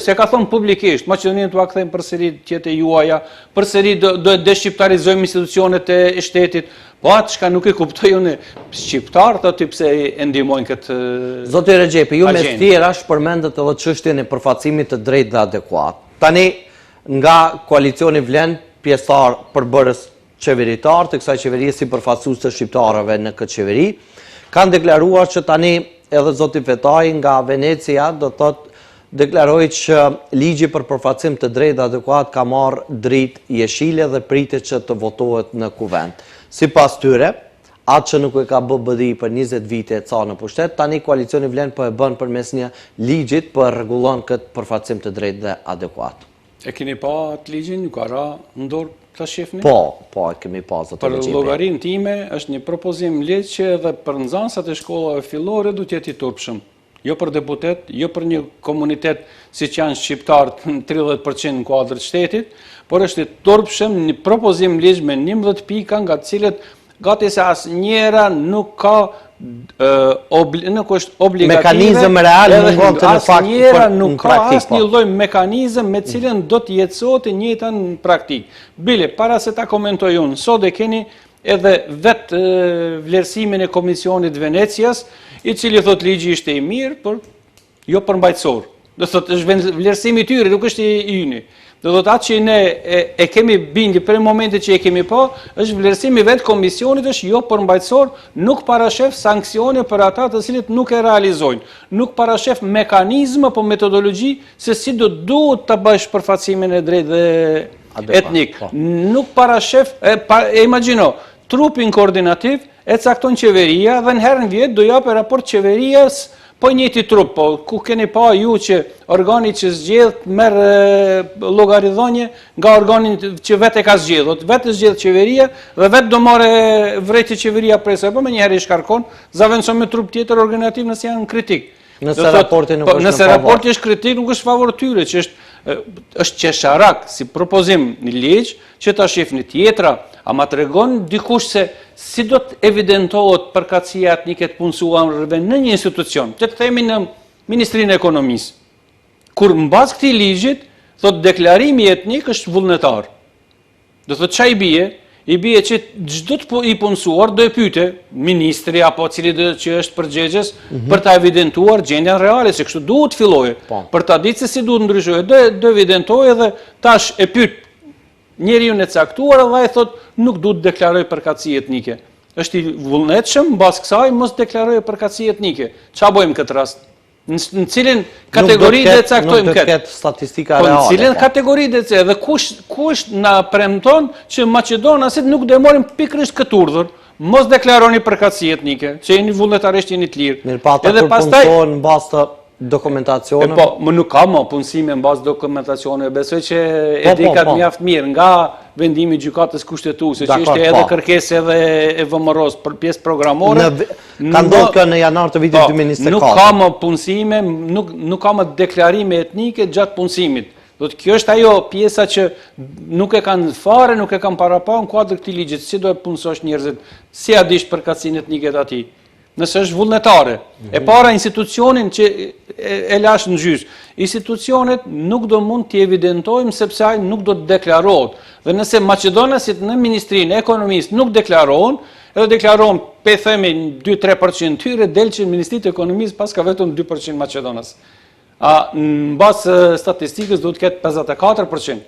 se ka thonë publikisht, Maqedoninë t'ua kthejmë përsëri tjetë e juaja, përsëri do e deshqiptarizojmë institucionet e shtetit, po atë shka nuk e kuptoj unë shqiptarët aty pse e ndihmojnë këtë. Zoti Rexhepi, ju me tjera shpërmendet edhe çështjen e përfaqësimit të drejtë dhe adekuat. Tani, nga koalicioni Vlen, pjesëtar përbërës qeveritar të kësaj qeverie si përfaqësues të shqiptarëve në këtë qeveri, kanë deklaruar që tani edhe zoti Fetaj nga Venecia do thotë deklaroi që ligji për përfaqësim të drejtë dhe adekuat ka marrë dritë jeshile dhe pritet që të votohet në kuvend. Sipas tyre, atë që nuk e ka bë BDI për 20 vite e ca në pushtet, tani koalicioni Vlen po e bën përmes një ligjit për rregullon këtë përfaqësim të drejtë dhe adekuat. E keni pa atë ligjin, nuk ka ra në dorë ta shifni? Po, e kemi pa zoti Rexhepi. Për llogarinë time është një propozim ligj që edhe për nxënësat e shkollave fillore duhet të jetë i turpshëm. Jo për deputet, jo për një komunitet si që janë shqiptarët në 30% në kuadrë të shtetit, por është i turpshëm një propozim ligj me 11 pika nga të cilët gati se asë njëra nuk ka nuk është obligative, mekanizëm real mungon të në fakt njëra nuk ka asë një lloj mekanizëm me cilën do të jetësohet e njëjta në praktik. Bile, para se ta komentoj unë, sot e keni edhe vetë vlerësimin e Komisionit Venecias, i cili thot ligji ishte i mirë, por jo përmbajtësor. Do thot është vlerësimi i tyre, nuk është i yni. Do thot atë që ne e kemi bindi për momentin që e kemi pa, është vlerësimi vetë Komisionit është jo përmbajtësor, nuk parashef sanksione për ata të cilët nuk e realizojnë. Nuk parashef mekanizma apo metodologji se si do duhet ta bësh përfaqësimin e drejtë dhe etnik. Nuk parashef, imagjino, trupin koordinativ e cakton qeveria dhe në herën vjet do japë raport qeverias po njëti trup, po ku keni pa ju që organi që zgjedh merr llogaridhënie nga organi që vetë ka zgjedhur, vetë zgjedh qeveria dhe vetë do marrë vrejtje qeveria presë, po më njëherë i shkarkon, zaventson me trup tjetër organizativ nëse janë kritik. Nëse raporti nuk është në nëse raporti është kritik, nuk është favor tyre, që është qesharak si propozim një ligj që ta shihni tjetra, ama tregon dikush se si do të evidentohet përkatësia etnike të punësuarve në një institucion, që të themi në Ministrinë e Ekonomisë. Kur mbas këtij ligjit, thot deklarimi etnik është vullnetar. Do thot çai bie? I bie që çdo i punësuar do e pyete ministri apo cili që është përgjegjës për ta evidentuar gjendjen reale, se kështu duhet fillojë. Për ta ditë se si duhet ndryshojë, do evidentojë dhe tash e pyet njeriu e caktuar dhe ai thot nuk duhet deklaroj përkatësi etnike. është i vullnetshëm, mbas kësaj mos deklarojë përkatësi etnike. Ç'a bëjmë këtë rast? Në cilin kategori dhe caktojmë këtë? Nuk do të ketë statistika reale. Në cilin kategori dhe caktojmë, dhe kush na premton që maqedonasit nuk do marrin pikërisht këtë urdhër, mos deklaroni përkatësi etnike, që jeni vullnetarisht, jeni të lirë. Mirë, pa ata kur punësohen mbas të dokumentacionit. Po, më nuk ka më punësime mbas dokumentacionit, besoj që e di ka mjaft mirë nga vendimi gjykatës kushtetuese, që ishte edhe kërkesë edhe e VMR-s për pjesë programore. Ka ndodhur kjo në janar të vitit 2024. Nuk ka më punësime, nuk ka më deklarime etnike gjatë punësimit. Kjo është ajo pjesa që nuk e kanë fare, nuk e kanë parapa në kuadër këtij ligjit, si do e punësosh njerëzit, si a dish përkatësinë etnike të atij. Nëse është vullnetare. E para institucionin që e lash në gjyq. Institucionet nuk do mund t'i evidentojmë sepse ai nuk do të deklarohet. Dhe nëse maqedonasit në Ministrinë e Ekonomisë nuk deklarohen, edhe deklarohen pe themi 2-3% tyre, del që në Ministrinë e Ekonomisë pas ka vetëm 2% maqedonas. Në bazë statistikës do të ketë 54%.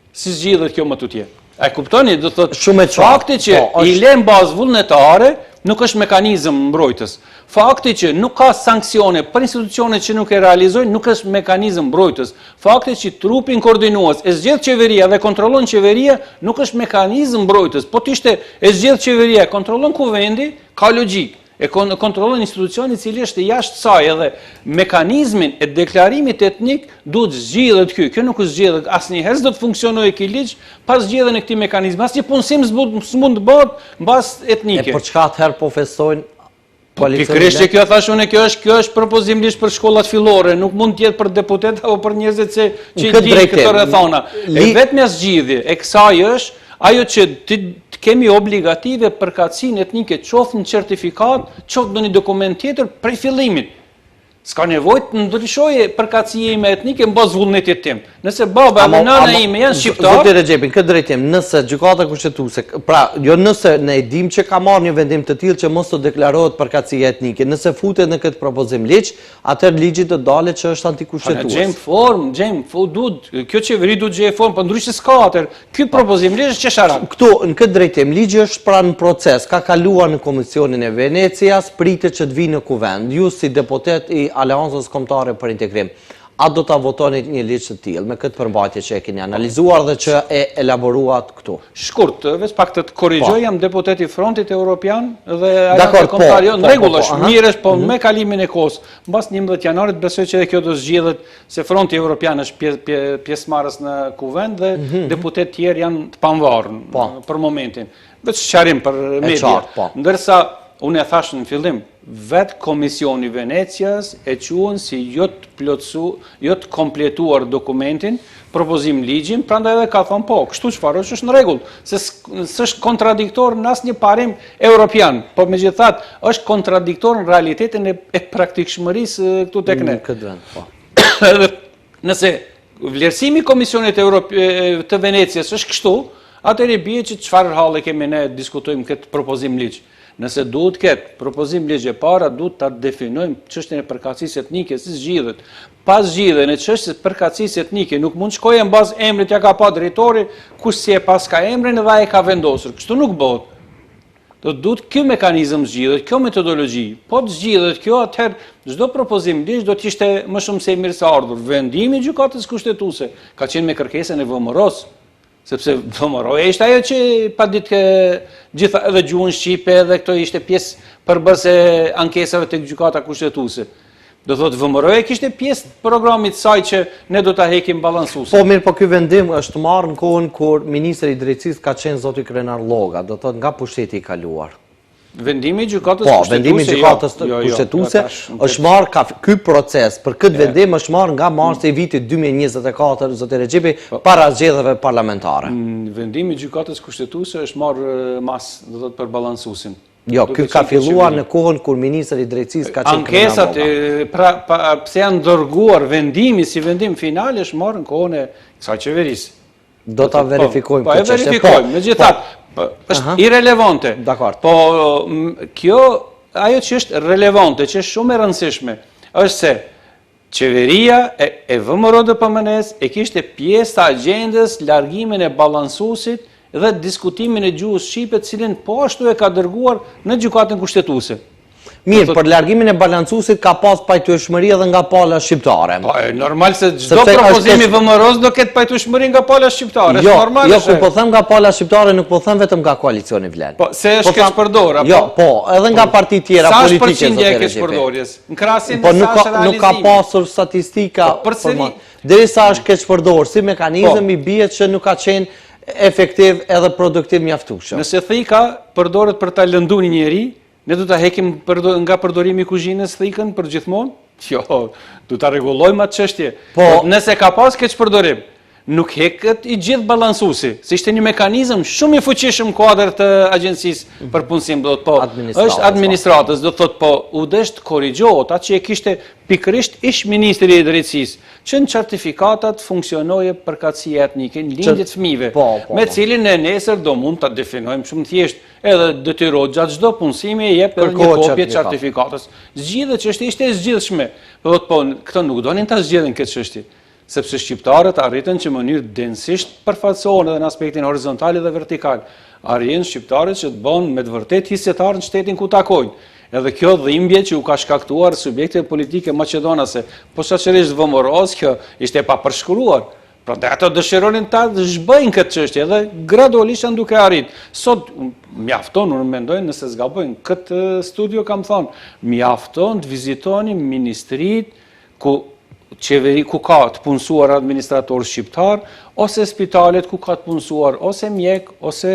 Si zgjidhet kjo më tutje? E kuptoni, do të thotë fakti që i lën bazë vullnetare nuk është mekanizëm mbrojtës. Fakti që nuk ka sanksione për institucionet që nuk e realizojnë nuk është mekanizëm mbrojtës. Fakti që trupin koordinues e zgjedh qeveria dhe kontrollon qeveria nuk është mekanizëm mbrojtës. Po të ishte e zgjedh qeveria, kontrollon kuvendi, ka logjik. E kontrollon institucioni i cili është jashtë saj, edhe mekanizmin e deklarimit etnik duhet zgjidhet ky. Kjo nuk zgjidhet asnjëherë, s'do të funksionojë ky ligj pas zgjedhjen e këtij mekanizmi. Asnjë punësim s'mund të bëhet mbas etnike. E për çka atëherë po festojnë koalicioni? Pikërisht kjo thash unë, kjo është propozimlisht për shkollat fillore, nuk mund të jetë për deputet apo për njerëzit që i dinë këto rrethona. E vetmja zgjidhje e kësaj është ajo që kemi obligative përkatësinë etnike, qoftë në certifikat, qoftë në një dokument tjetër prej fillimit. S'ka nevojë të ndryshoje përkatësia ime etnike mbas vullnetit tim. Nëse baba apo nëna ime janë shqiptar, zoti Rexhepi, këtë drejtim, nëse gjykata kushtetuese, pra, jo nëse ne e dim që ka marrë një vendim të tillë që mos të deklarohet përkatësia etnike, nëse futet në këtë propozim ligj, atëherë ligji do dalet që është antikushtetues. Gjejmë formë, kjo qeveri duhet gjejë formë, po ndryshe s'ka atëherë. Ky propozim ligj është qesharak. Këtu në këtë drejtim, ligji është pranë proces, ka kaluar në Komisionin e Venecias, pritet që të vinë në kuvend. Ju si deputet i Aleancës Kombëtare për Integrim, a do ta votoni një ligj të tillë me këtë përmbajtje që e keni analizuar dhe që e elaboruat këtu? Shkurt, veç pak të korrigjoj, jam deputet i Frontit Evropian dhe Aleancës Kombëtare. Në rregull është, mirë është, po me kalimin e kohës, mbas 11 janarit besoj që edhe kjo do zgjidhet, se Fronti Evropian është pjesëmarrës në kuvend dhe deputet tjerë janë të pavarur për momentin. Veç sqarim për media. Ndërsa unë e thash në fillim, vetë Komisioni Venecias e quhen si jo të kompletuar dokumentin, propozim ligjin, prandaj edhe ka thonë po, kështu çfarë është në rregull, se s'është kontradiktor në asnjë parim evropian, po megjithatë është kontradiktor në realitetin e praktikshmërisë këtu tek ne. Këtë vend, po. Nëse vlerësimi i Komisionit të Venecias është kështu, atëherë bie që çfarë halli kemi ne diskutojmë këtë propozim ligj. Nëse duhet ketë propozim ligj e para, duhet ta definojmë çështjen e përkatësisë etnike, si zgjidhet. Pas zgjidhjen e çështjes së përkatësisë etnike, nuk mund shkojë mbaz emrit ja ka pa drejtori, kush si e pas ka emrin dhe ai ka vendosur. Kështu nuk bëhet. Do duhet ky mekanizëm zgjidhet, kjo metodologji. Po të zgjidhet kjo, atëherë çdo propozim ligj do të ishte më shumë se mirëseardhur. Vendimi i gjykatës kushtetuese ka qenë me kërkesën e VMR-s. Sepse VMR-ja ishte ajo që pa ditë gjitha edhe gjuhën shqipe edhe këto ishte pjesë përbërëse ankesave tek gjykata kushtetuese. Do thotë VMR-ja kishte pjesë programit saj që ne do ta hekim balansuese. Po mirë, po ky vendim është marrë në kohën kur ministri i drejtësisë ka qenë zoti Krenar Lloga, do thotë nga pushteti i kaluar. Vendimi i gjykatës kushtetuese. Po, vendimi i gjykatës kushtetuese është marrë ky proces për këtë vendim është marrë nga marsi i vitit 2024, zoti Rexhepi, para zgjedhjeve parlamentare. Vendimi i gjykatës kushtetuese është marrë mas, do thotë për balansuesin. Jo, ky ka filluar në kohën kur ministri i drejtësisë ka qenë ankesat, pra pse janë dërguar vendimi si vendim final është marrë në kohën e kësaj qeverisë. Do ta verifikojmë këtë çështje. Po, e verifikojmë, megjithatë është irelevante. Po kjo ajo që është relevante, që është shumë e rëndësishme, është se qeveria e VMR-DPMN-s e kishte pjesë të agjendës largimin e balansuesit dhe diskutimin e gjuhës shqipe, cilin po ashtu e ka dërguar në gjykatën kushtetuese. Mirë, për largimin e balancuesit ka pas pajtueshmëri edhe nga pala shqiptare. Po, normal se çdo propozim i VMRO-s do ketë pajtueshmëri nga pala shqiptare. Jo, normal. Jo, kur po them nga pala shqiptare, nuk po them vetëm nga koalicioni Vlen. Po, se është keqpërdor, apo? Jo, po, edhe nga parti tjera politike. Sa është përqindja e keqpërdorjes? Në krahasim po me sa është nuk ka pasur statistika. Derisa është keqpërdor, si mekanizëm i bie që nuk ka qenë efektiv edhe produktiv mjaftueshëm. Nëse thika përdoret për ta lënduar një njeri, ne do ta hekim nga përdorimi i kuzhinës thikën për gjithmonë? Jo, do ta rregullojmë atë çështje. Po, nëse ka pas keqpërdorim, nuk heket i gjithë balansuesi, se ishte një mekanizëm shumë i fuqishëm kuadër të agjencisë për punësim, do të po, është administratës, do të thotë po, u desht korrigjohet atë që e kishte pikërisht ish ministri i drejtësisë, që në certifikatat funksionoje përkatësia etnike në lindjet fëmijëve, me cilin e nesër do mund ta definojmë shumë thjesht, edhe detyrohet gjatë çdo punësimi e jep edhe një kopje certifikatës. Zgjidhet çështja ishte e zgjidhshme. Po këto nuk donin ta zgjedhin këtë çështje, sepse shqiptarët arritën që në mënyrë densisht përfaqësohen edhe në aspektin horizontal dhe vertikal. Arrin shqiptarët që të bëhen me të vërtetë hissetar në shtetin ku takojnë. Edhe kjo dhimbje që u ka shkaktuar subjekte politike maqedonase, posaçërisht VMRO-s, kjo ishte e papërshkruar. Prandaj ato dëshironin ta zhbëjnë këtë çështje dhe gradualisht janë duke arrit. Sot mjafton, unë mendoj, nëse zgabojnë këtë studio kam thonë, mjafton të vizitoni ministrit ku ka të punësuar administrator shqiptar, ose spitalet ku ka të punësuar ose mjek, ose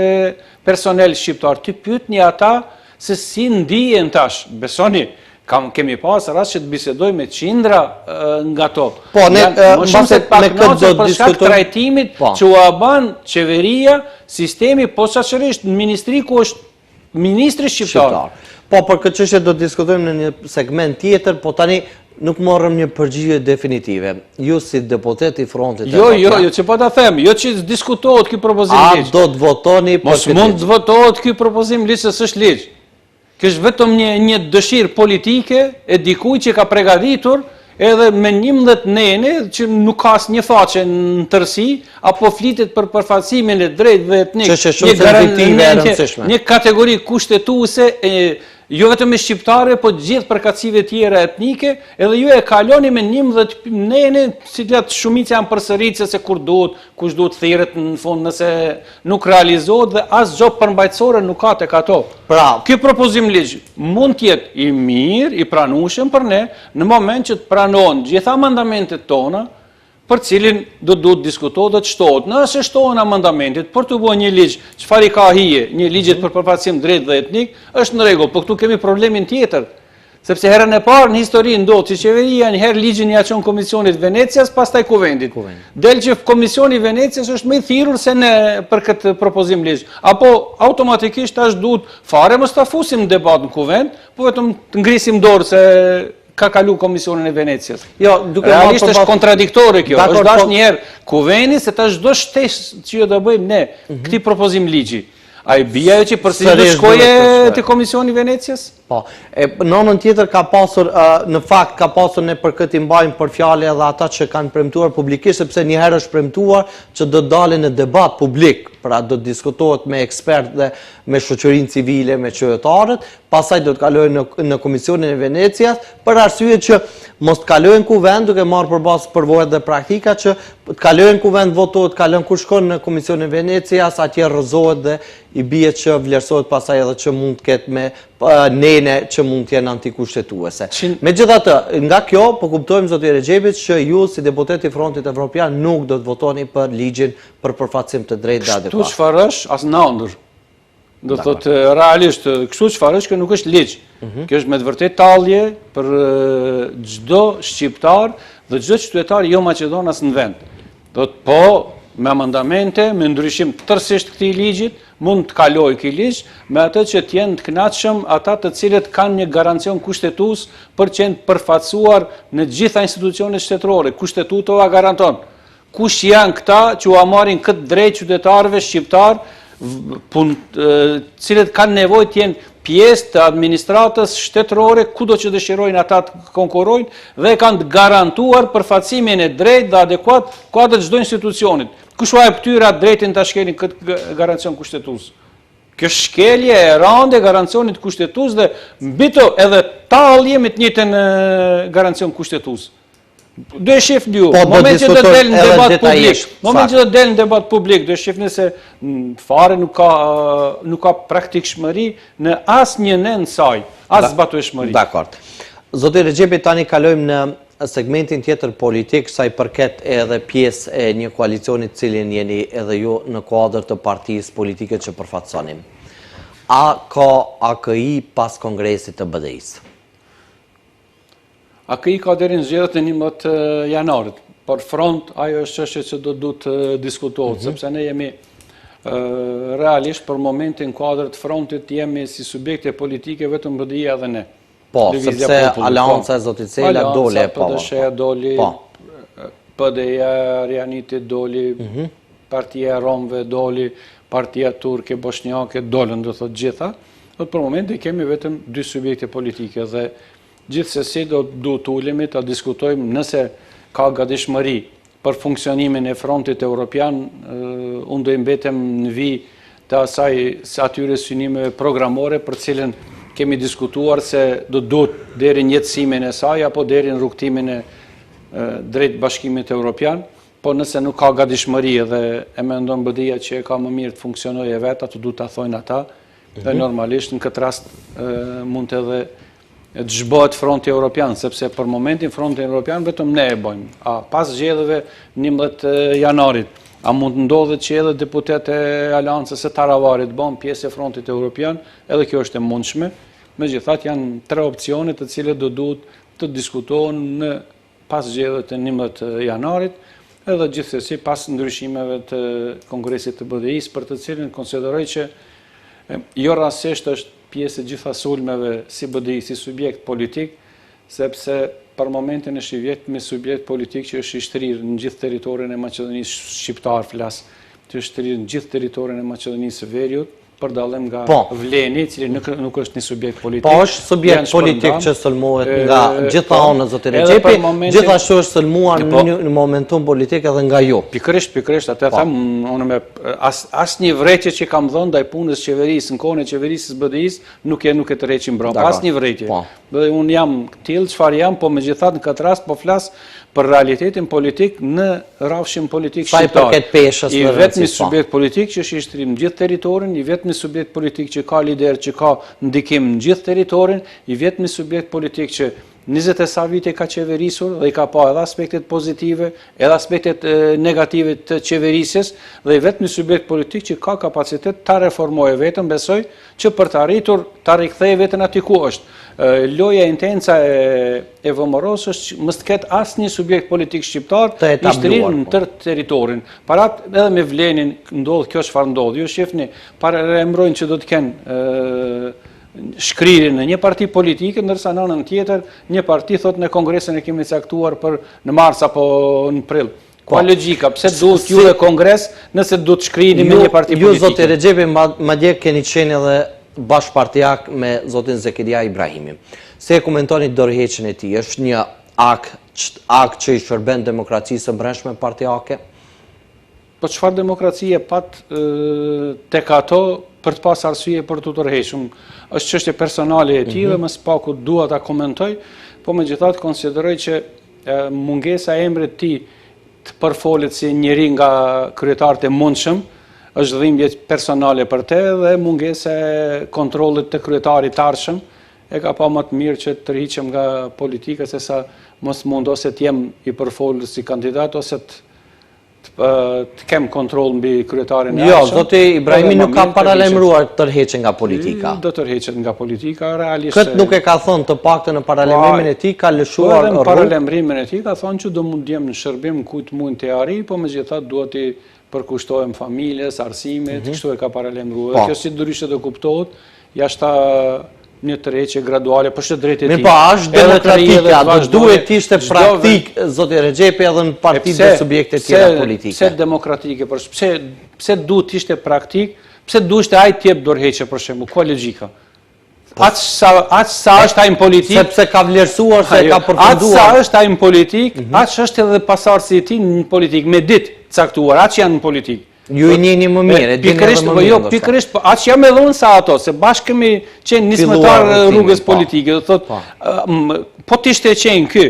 personel shqiptar. Të pyetni ata se si ndihen tash. Besoni, kemi pas rast që të bisedoj me qindra nga to. Po, ne më shumë se pak nocë për shkak trajtimit që u ban qeveria, sistemi, posaçërisht në ministri ku është ministri shqiptar. Po, për këtë çështje do të diskutojmë në një segment tjetër, po tani nuk morëm një përgjigje definitive. Ju si deputet i Frontit Jo, që po ta them, jo që diskutohet ky propozim ligj. A do të votoni për këtë? Mos mund të votohet ky propozim ligj, se s'është ligj. Kjo është vetëm një dëshirë politike e dikujt që ka përgatitur edhe me 11 nene që nuk ka asnjë faqe në tërësi, apo flitet për përfaqësimin e drejtë dhe etnik, një kategori kushtetuese jo vetëm me shqiptare, po gjithë përkatësive tjera etnike, edhe ju e kaloni me 11 nene, cilat shumica janë përsëritse se kur duhet, kush duhet thirret në fund nëse nuk realizohet dhe as gjë përmbajtësore nuk ka tek ato. Ky propozim ligj mund të jetë i mirë, i pranueshëm për ne, në moment që të pranohen gjitha amendamentet tona, për cilin do duhet diskutohet dhe të shtohet. Nëse shtohen amendamentet për të bërë një ligj, çfarë ka hije, një ligjet për përfaqësim drejt dhe etnik, është në rregull, por këtu kemi problemin tjetër. Sepse herën e parë në histori ndodh që qeveria një herë ligjin ia çon Komisionit Venecias, pastaj Kuvendit. Del që Komisioni i Venecias është më i thirrur se ne për këtë propozim ligj. Apo automatikisht tash duhet fare mos ta fusim në debat në Kuvend, po vetëm të ngrisim dorë se ka kalu Komisionin e Venecias. Realisht është kontradiktore kjo. Është dash njëherë Kuvendi se ta çdo shtesë që do bëjmë ne këtij propozim ligji. A i bia që përsëri do shkoje te Komisioni i Venecias? Po, në anën tjetër ka pasur, në fakt ka pasur ne për këtë mbajmë për fjalë edhe ata që kanë premtuar publikisht, sepse një herë është premtuar që do dalin në debat publik, pra do të diskutohet me ekspertë dhe me shoqërinë civile, me qytetarët, pastaj do të kalojnë në Komisionin e Venecias, për arsye që mos të kalojnë Kuvend, duke marrë përballë përvojat dhe praktika që të kalojnë Kuvend, votohet, kalon kur shkon në Komisionin e Venecias, atje rrëzohet dhe i bie që vlerësohet pastaj edhe që mund të ketë me nene që mund të jenë antikushtetuese. Megjithatë, nga kjo po kuptojmë zoti Rexhepi që ju si deputet i Frontit Evropian nuk do të votoni për ligjin për përfaqësim të drejtë dhe adekuat. Kështu çfarë është as në ëndër. Do thotë realisht kështu çfarë është, kjo nuk është ligj. Kjo është me të vërtetë tallje për çdo shqiptar dhe çdo qytetar jo maqedonas në vend. Do të po me amendamente, me ndryshim tërësisht këtij ligjit, mund të kalojë ky ligj me atë që të jenë të kënaqshëm ata të cilët kanë një garancion kushtetues për të qenë përfaqësuar në të gjitha institucionet shtetërore. Kushtetuta ua garanton. Kush janë këta që ua marrin këtë drejt qytetarëve shqiptar, cilët kanë nevojë të jenë pjesë të administratës shtetërore, kudo që dëshirojnë ata të konkurrojnë dhe kanë të garantuar përfaqësimin e drejtë dhe adekuat kuadër çdo institucionit. Kush u jep tyra drejtin ta shkelin këtë garancion kushtetues? Kjo shkelje e rande garancionit kushtetues dhe mbi to edhe tallje me të njëjtën garancion kushtetues. Do e shifni ju, moment që do të del në debat publik, moment që do të del në debat publik, do e shifni se fare nuk ka praktikshmëri në asnjë në saj, as zbatueshmëri. Dakord. Zoti Rexhepi, tani kalojmë në segmentin tjetër politik, sa i përket edhe pjesë e një koalicioni të cilin jeni edhe ju në kuadër të partisë politike që përfaqësonim. A ka AKI pas kongresit të BDI-s? AKI ka deri në zgjedhjet e 11 janarit, por front ajo është çështje që do duhet të diskutohet, sepse ne jemi realisht për momentin kuadër të frontit jemi si subjekte politike vetëm BDI-ja dhe ne. Po, sepse Aleanca e Zotit Sela doli e po. PDSH-ja doli, PD-ja Rianitit doli, Partia e Romëve doli, Partia Turke, Bosnjake dolën, do thotë gjitha. Për momentin kemi vetëm 2 subjekte politike dhe gjithsesi do të ulemi të diskutojmë nëse ka gatishmëri për funksionimin e frontit evropian, unë do i mbetem në vijë të asaj atyre synimeve programore për cilën kemi diskutuar se do duhet deri në jetësimin e saj apo deri në rrugtimin e drejt bashkimit evropian, po nëse nuk ka gatishmëri dhe e mendon BDI-ja që e ka më mirë të funksionojë vetë, ato duhet ta thojnë ata, dhe normalisht në këtë rast mund të edhe të zhbohet fronti evropian, sepse për momentin fronti evropian vetëm ne e bëjmë. A pas zgjedhjeve 11 janarit, a mund të ndodhet që edhe deputet e Aleancës së Taravarit bën pjesë e frontit evropian, edhe kjo është e mundshme. Megjithatë janë 3 opsione të cilët do duhet të diskutohen në pas zgjedhjet e 11 janarit, edhe gjithsesi pas ndryshimeve të kongresit të BDI-s, për të cilën konsideroj që jo rastësisht është pjesë e gjitha sulmeve si BDI, si subjekt politik, sepse për momentin është i vetmi subjekt politik që është i shtrirë në gjithë teritorin e Maqedonisë shqiptar flas, që është shtrirë në gjithë teritorin e Maqedonisë së Veriut, për dallim nga Vleni, i cili nuk është një subjekt politik. Po është subjekt politik që sulmohet nga gjitha anët, zoti Rexhepi, gjithashtu është sulmuar në momentum politik edhe nga ju. Pikërisht, atë them, unë me asnjë vretje që kam dhënë ndaj punës qeverisë, në kohën e qeverisë së BDI-s, nuk e tërheqim brapa, asnjë vretje. Dhe unë jam tillë çfarë jam, po megjithatë në këtë rast po flas për realitetin politik në rrafshin politik shqiptar. I vetmi subjekt politik që është i shtrirë në gjithë territorin, i vetmi subjekt politik që ka lider, që ka ndikim në gjithë territorin, i vetmi subjekt politik që 20 e sa vite ka qeverisur dhe i ka pa edhe aspektet pozitive, edhe aspektet negative të qeverisjes, dhe i vetmi subjekt politik që ka kapacitet ta reformojë vetëm, besoj që për të arritur ta rikthejë veten aty ku është. Loja intenca e VMRO-s është mos të ketë asnjë subjekt politik shqiptar i shtrirë në tërë territorin. Parat edhe me Vlenin ndodh kjo çfarë ndodh. Ju shihni, paralajmërojnë që do të kenë shkrirje në një parti politike, ndërsa në anën tjetër një parti thotë në kongresin e kemi caktuar për në mars apo në prill. Ka logjika, pse duhet ju e kongres nëse duhet shkrihni me një parti politike? Ju zoti Rexhepi madje keni qenë edhe bashkëpartiak me zotin Zekiria Ibrahimi. Se e komentoni dorëheqjen e tij, është një akt që i shërben demokracisë së brendshme partijake? Po çfarë demokracie pat tek ato për të pas arsye për të dorëhequr? Është çështje personale e tij dhe më së paku dua ta komentoj, po megjithatë konsideroj që mungesa e emrit të tij të përfolet si njëri nga kryetarët e mundshëm është dhimbje personale për te dhe mungesa e kontrollit të kryetarit arshëm, e ka pa më të mirë që të tërhiqem nga politika se sa mos mund ose të jem i përfolur si kandidat ose të kem kontroll mbi kryetarin e arshëm. Jo, zoti Ibrahimi nuk ka paralajmëruar të tërheqet nga politika. Do tërheqet nga politika, realisht. Këtë nuk e ka thonë të paktën në paralajmërimin e tij, ka lëshuar në paralajmërimin e tij ka thonë që do mund jem në shërbim kujt mund të arri, po megjithatë duhet i përkushtohem familjes, arsimit, kështu e ka paralajmëruar. Kjo si ndryshe do kuptohet, jashta një tërheqje graduale, për çdo drejtë e tij. Mirë, po është demokratike, do duhet të ishte praktik zoti Rexhepi edhe në partitë dhe subjekte tjera politike. Pse demokratike, pse duhet të ishte praktik, pse duhet ai të jep dorëheqje për shembull, ku logjika? Atë sa është ajmë politik... Sepse ka vlerësuar se ka përfunduar... Atë sa është ajmë politik, atë është edhe pasardhësi e tij në politik, me ditë caktuar, atë që janë në politik. Ju i njeni më mirë, pikërisht, atë që jam e dhonë sa ato, se bashkë kemi qenë nismëtar rrugës politike, dhe thot, po t'ishte qenë ky,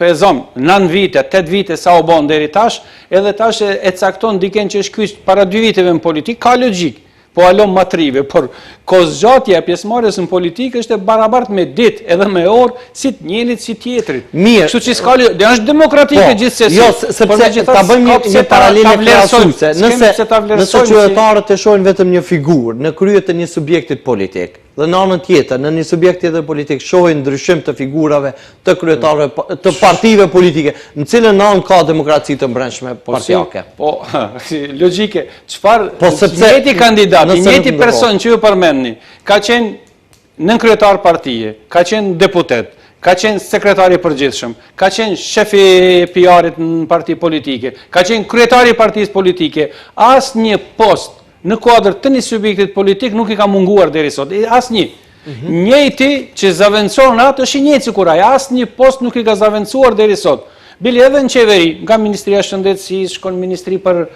për zonë, 9 vite, 8 vite sa u bon deri tash, edhe tash e cakton diken që është kyç para 2 viteve në politik, ka logjik. Po alon matrive, por kozgjatja e pjesëmarrjes në politikë është e barabartë me ditë edhe me orë, si të njëjtit si tjetrit. Mirë. Kështu që s'ka është demokratike gjithsesi. Jo, sepse ta bëjmë një paralele krahasuese. Nëse qytetarët e shohin vetëm një figurë në krye të një subjektit politik, dhe në anën tjetër, në një subjekt tjetër politik, shohin ndryshim të figurave, të kryetarëve, të partive politike, në cilën anë ka demokraci të brendshme partijake. Po, logjike, çfarë njëti kandidat, njëti person që ju përmendni, ka qenë nënkryetar partije, ka qenë deputet, ka qenë sekretari përgjithshëm, ka qenë shefi PR-it në parti politike, ka qenë kryetari i partisë politike, asnjë post në kuadër të një subjektit politik nuk i ka munguar deri sot, asnjë. Njëjti që zaventon atë është i njëjtë sikur ai, asnjë post nuk i ka zaventuar deri sot. Bili edhe në qeveri, nga Ministria e Shëndetësisë, shkon Ministri për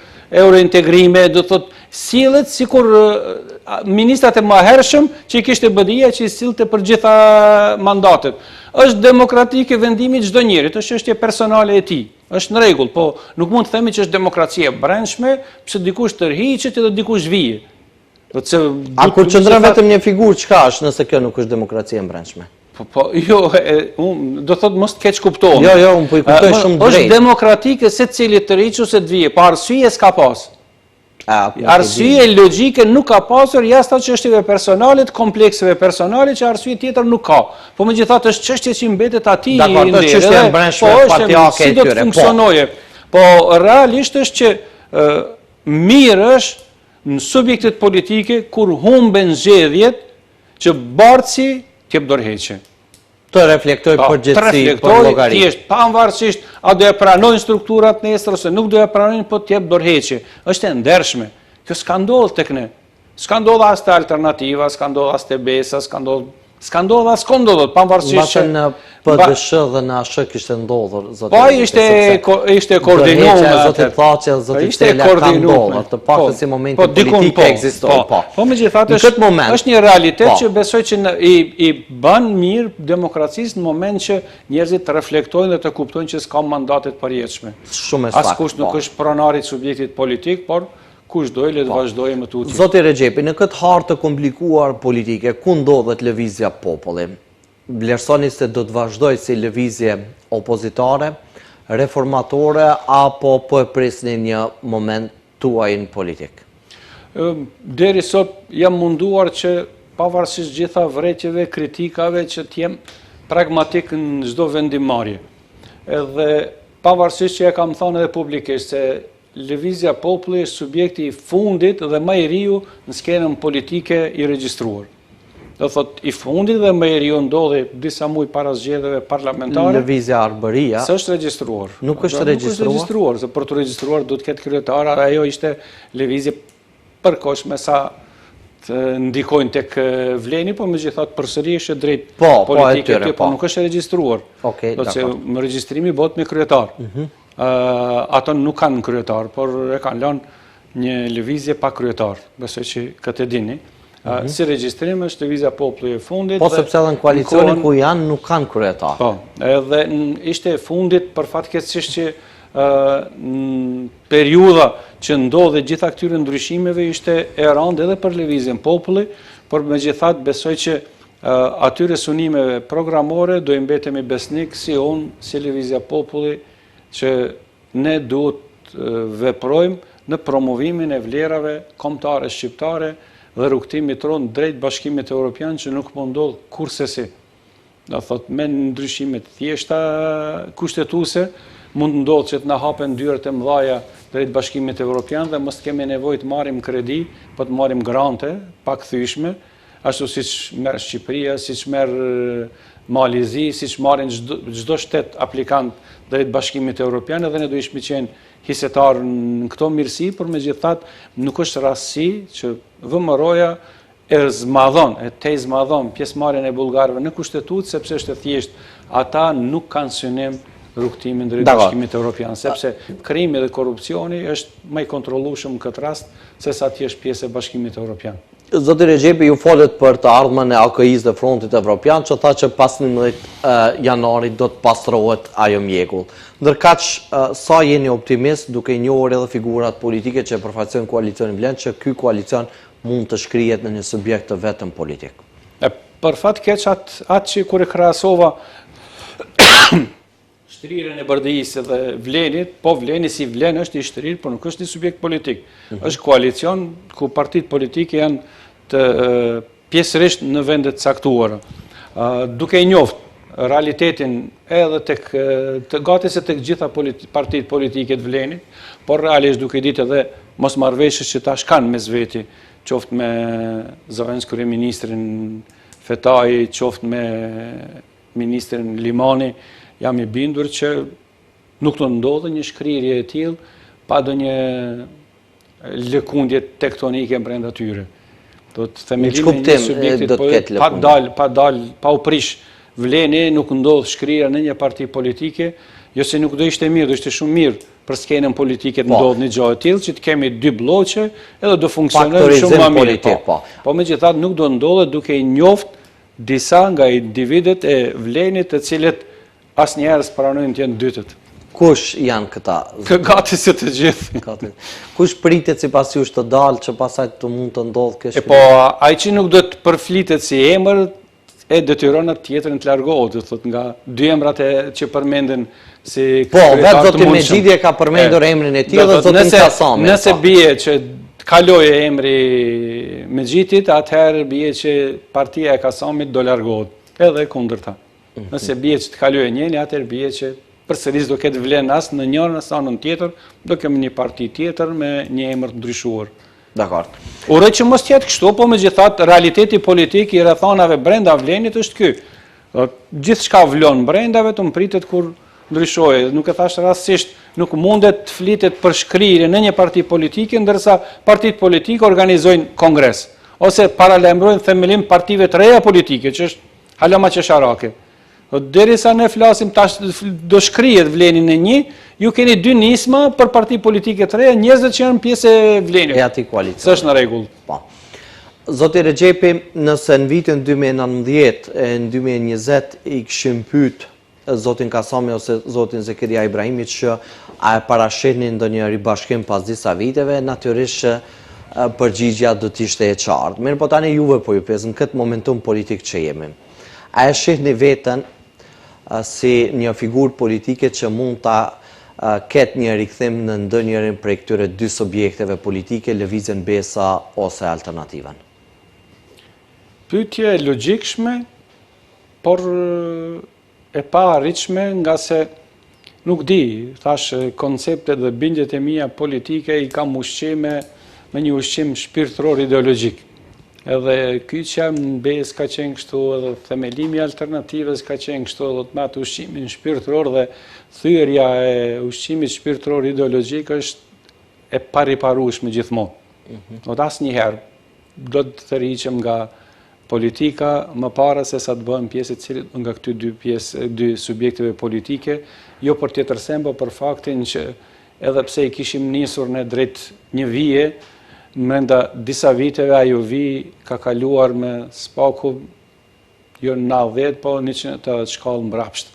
Eurointegrime, do thot sillet sikur ministrat e mëhershëm që i kishte BDI-ja që i sillte për gjitha mandatet. Është demokratike vendimi çdo njeri, është çështje personale e tij. Është në rregull, po nuk mund të themi që është demokracia brendshme, pse dikush tërhiqet edhe dikush vije. A kur qëndron vetëm një figurë, çka është nëse kjo nuk është demokracia brendshme? Po, jo, do thot mos të keq kuptohem. Jo, unë po i kuptoj shumë drejt. Është demokratike se cili tërhiq ose të vije, pa arsye s'ka pas. Arsye logjike nuk ka pasur jashtë çështjeve personale, të komplekseve personale, që arsye tjetër nuk ka. Po megjithatë është çështje që mbetet atij. Dakor, është çështje e brendshme partijake e tyre. Funksionoje. Po realisht është që mirë është në subjektet politike kur humben zgjedhjet që bardhësi t'jep dorëheqje. Të reflektoj përgjithësi për llogari. Thjesht, pavarësisht a do e pranojnë strukturat nesër ose nuk do e pranojnë, po t'jep dorëheqje. Është e ndershme. Kjo s'ka ndodhur tek ne. S'ka ndodhur as te Alternativa, s'ka ndodhur as te Besa, s'ka ndodhur as kondodhur, pavarësisht që në PDSH dhe në ASH kishte ndodhur, zoti. Po ishte koordinuar zoti Thaçi, zoti Tela ka ndodhur, të paktën si momenti politik ekzistoi. Po megjithatë është një realitet që besoj që i bën mirë demokracisë në moment që njerëzit reflektojnë dhe të kuptojnë që s'ka mandate të përjetshme. Shumë saktë. Askush nuk është pronar i subjektit politik, por kush dojë le të vazhdojë më tutje. Zoti Rexhepi, në këtë harë të komplikuar politike, ku ndodhet lëvizja populli? Vlerësoni se do të vazhdoj si lëvizje opozitare, reformatore, apo po e prisni një moment tuaj në politik? Deri sot jam munduar që pavarësisht gjitha vërejtjeve, kritikave, që t'jem pragmatik në çdo vendimarrje. Edhe pavarësisht që e kam thënë edhe publikisht se lëvizja populli është subjekti i fundit dhe më i riu në skenën politike i regjistruar. Do thot, i fundit dhe më i riu ndodhi disa muaj para zgjedhjeve parlamentare. Lëvizja Arbëria s'është regjistruar. Nuk është regjistruar, se për të regjistruar duhet të ketë kryetar, ajo ishte lëvizje përkohshme sa të ndikojnë tek vleni, po megjithatë përsëri është drejt politike, po nuk është regjistruar. Do të thënë regjistrimi bëhet me kryetar. Ato nuk kanë kryetar, por e kanë lënë një lëvizje pa kryetar, besoj që këtë e dini. Si regjistrim është lëvizja populli e fundit. Po sepse edhe në koalicionin ku janë nuk kanë kryetar. Po, edhe ishte e fundit për fatkeqësisht që periudha që ndodhi gjitha këtyre ndryshimeve ishte e rëndë edhe për lëvizjen populli, por megjithatë besoj që atyre sunimeve programore do i mbetemi besnik si unë, si lëvizja populli, që ne duhet veprojmë në promovimin e vlerave kombëtare shqiptare dhe rrugtimit tonë drejt Bashkimit Evropian që nuk po ndodh kurrësi. Do thot me ndryshime të thjeshta kushtetuese mund ndodh që të na hapen dyert e mëdha drejt Bashkimit Evropian dhe mos kemi nevojë të marrim kredi, po të marrim grante pakthyeshme, ashtu siç merr Shqipëria, siç merr Malizi, siç marrin çdo shtet aplikant drejt Bashkimit Evropian, edhe ne do ishim qenë hisetar në këto mirësi, por megjithatë nuk është rastësi që VMRO-ja te zmadhon pjesëmarrjen e bullgarëve në kushtetutë, sepse është e thjeshtë, ata nuk kanë synim rrugtimin drejt Bashkimit Evropian, sepse krimi dhe korrupsioni është më i kontrollueshëm në këtë rast se sa ti është pjesë e Bashkimit Evropian. Zoti Rexhepi, ju folet për të ardhmen e AKI-s dhe Frontit Evropian, që tha që pas 11 janarit do të pastrohet ajo mjekull. Ndërkaq, sa jeni optimist duke njohur edhe figurat politike që përfaqësojnë koalicionin Vlen, që ky koalicion mund të shkrihet në një subjekt të vetëm politik? Për fat keq atë që kur e krahasova shtrirën e Bardejisë dhe Vlenit, po Vleni si Vlen është i shtrirë, por nuk është një subjekt politik. Është koalicion ku partitë politike janë të pjesërisht në vendet caktuara. Duke i njoft realitetin edhe të gati se tek gjitha partitë politike të Vlenit, por realisht duke i ditë edhe mosmarrveshjes që tash kanë mes veti, qoftë me zëvendës kryeministrin Fetai, qoftë me ministrin Limani, jam i bindur që nuk të ndodhë një shkrirje e tillë pa ndonjë lëkundje tektonike brenda tyre. Do të themelimi një subjektit pa u prish Vleni, nuk ndodh shkrirja në një parti politike, jo se nuk do ishte mirë, do ishte shumë mirë për skenën politike të ndodhë një gjë e tillë, që të kemi dy bloqe edhe do funksionojnë shumë më mirë. Po megjithatë nuk do ndodhet duke i njoft disa nga individet e Vlenit të cilët asnjëherë s'pranojnë të jenë dytët. Kush janë këta? Gati se të gjithë. Kush pritet sipas jush të dalë që pasaj të mund të ndodhë kjo shkrim? Po, ai që nuk do të përflitet si emër e detyron atë tjetrin të largohet, thot nga dy emrat që përmenden si po, vetë zoti Mexhidi ka përmendur emrin e tij dhe zoti Kasami. Nëse bie që kalojë emri Mexhidit, atëherë bie që partia e Kasamit do largohet, edhe kundërta. Nëse bie që të kalojë njëri, atëherë bie që përsëris do ketë Vlen as në njërin as anën tjetër, do kemi një parti tjetër me një emër të ndryshuar. Dakor. Uroj që mos jetë kështu, po megjithatë realiteti politik i rrethonave brenda Vlenit është ky. Gjithçka vlon brenda, vetëm pritet kur ndryshojë. Nuk e thash rastësisht, nuk mundet të flitet për shkrirje në një parti politike, ndërsa partitë politike organizojnë kongres ose paralajmërojnë themelim partive të reja politike, që është hala më çesharake. Derisa ne flasim tash do shkrihet Vleni në një, ju keni dy nisma për parti politike të reja, njerëzit që janë pjesë e Vlenit. E atij koalicioni. S'është në rregull. Po. Zoti Rexhepi, nëse në vitin 2019 e në 2020 i kishim pyet zotin Kasami ose zotin Zekeria Ibrahimit që a e parashihnin ndonjë ribashkim pas disa viteve, natyrisht përgjigjja do të ishte e qartë. Mirë, po tani juve po ju pyes në këtë momentum politik që jemi. A e shihni veten si një figurë politike që mund ta ketë një rikthim në ndonjërin prej këtyre dy subjekteve politike, lëvizjen Besa ose Alternativën? Pyetje e logjikshme, por e pa arritshme, nga se nuk di, thash konceptet dhe bindjet e mia politike i kam ushqime me një ushqim shpirtëror ideologjik. Edhe ky që jam në Besë ka qenë kështu, edhe themelimi Alternativës ka qenë kështu, edhe me atë ushqimin shpirtëror dhe thyrja e ushqimit shpirtëror ideologjik është e pariparueshme gjithmonë. Do të asnjëherë do të tërhiqem nga politika më para se sa të bëhem pjesë e cilit nga këty dy subjekteve politike, jo për tjetër sembo për faktin që edhe pse i kishim nisur në drejt një vije, brenda disa viteve ajo vi ka kaluar me spaku jo 90, po 100 të shkallë mbrapsht.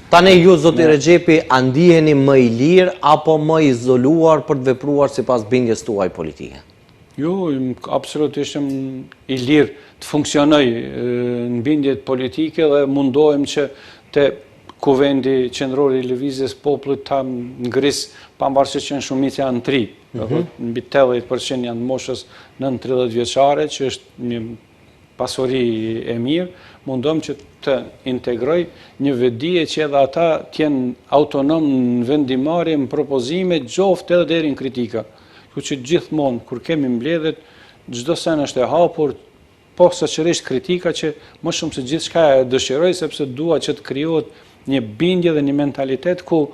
Tani ju, zoti Rexhepi, a ndiheni më i lirë apo më izoluar për të vepruar sipas bindjes tuaj politike? Jo, absolutisht jam i lirë të funksionoj në bindjet politike dhe mundohem që të Kuvendi qendror i Lëvizjes Popullit ta ngris, pavarësisht që shumica janë tri. Mbi 80% janë moshës nën 30 vjeçare, që është një pasuri e mirë. Mundohem që të integroj një vedije që edhe ata të jenë autonom në vendimarrje, në propozime, qoftë edhe deri në kritika. Kështu që gjithmonë kur kemi mbledhjet, çdo sen është e hapur, po saqërisht kritika që më shumë se gjithçka e dëshiroj, sepse dua që të krijohet një bindje dhe një mentalitet ku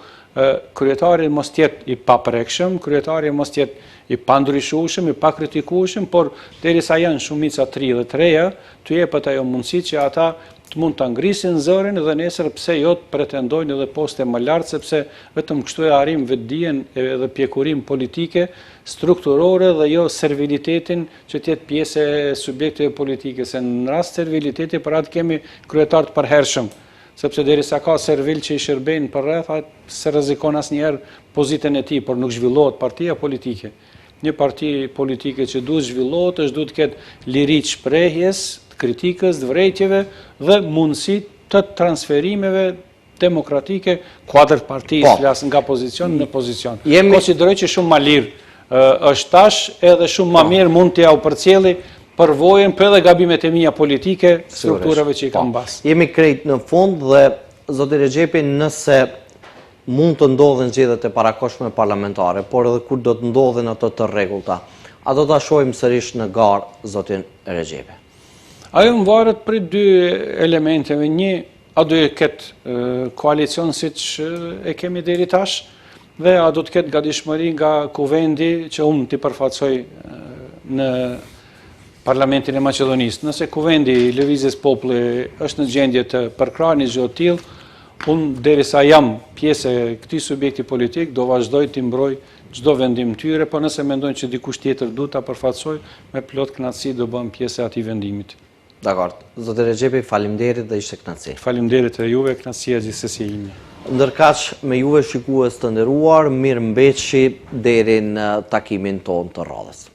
kryetari mos tjetë i paprekshëm, kryetari mos tjetë i pandryshueshëm, i pakritikueshëm, por derisa janë shumica 3 dhe 3, të jepet ajo mundësi që ata të mund të ngrisin zërin dhe nesër pse jo të pretendojnë edhe poste më lartë, sepse vetëm kështu e arrim vetdijen edhe pjekurim politike, strukturore dhe jo servilitetin që tjetë pjesë e subjekteve politike, se në rast serviliteti për atë kemi kryetar të përhershëm, sepse derisa ka servil që i shërbejnë për rreth, se rrezikon asnjëherë pozitën e tij, por nuk zhvillohet partia politike. Një parti politike që duhet zhvillohet, është duhet të ketë liri të shprehjes, të kritikës, të vërejtjeve dhe mundësi të transferimeve demokratike, kuadër partijës flas nga pozicion në pozicion. Konsideroj që shumë më lirë është tash, edhe shumë më mirë mund t'ja u përcjelli përvojën për edhe gabimet e mia politike, strukturave që i kam bas. Jemi krejt në fund dhe, zoti Rexhepi, nëse mund të ndodhen zgjedhjet e parakohshme parlamentare, por edhe kur do të ndodhen ato të rregullta, a do ta shohim sërish në garë zotin Rexhepi? Ajo varet prej 2 elementeve. Një, a do të ketë koalicion siç e kemi deri tash, dhe a do të ketë gatishmëri nga kuvendi që unë t'i përfaqësoj në Parlamentin e Maqedonisë. Nëse kuvendi i Lëvizjes Populli është në gjendje të përkrahë një gjë të tillë, unë derisa jam pjesë e këtij subjekti politik, do vazhdoj të mbroj çdo vendim tyre, por nëse mendojnë që dikush tjetër duhet ta përfaqësoj, me plot kënaqësi do bëm pjesë e atij vendimit. Dakor. Zoti Rexhepi, faleminderit dhe ishte kënaqësi. Faleminderit e juve, kënaqësia gjithsesi ime. Ndërkaq me juve shikues të nderuar, mirëmbëjtje deri në takimin tonë të radhës.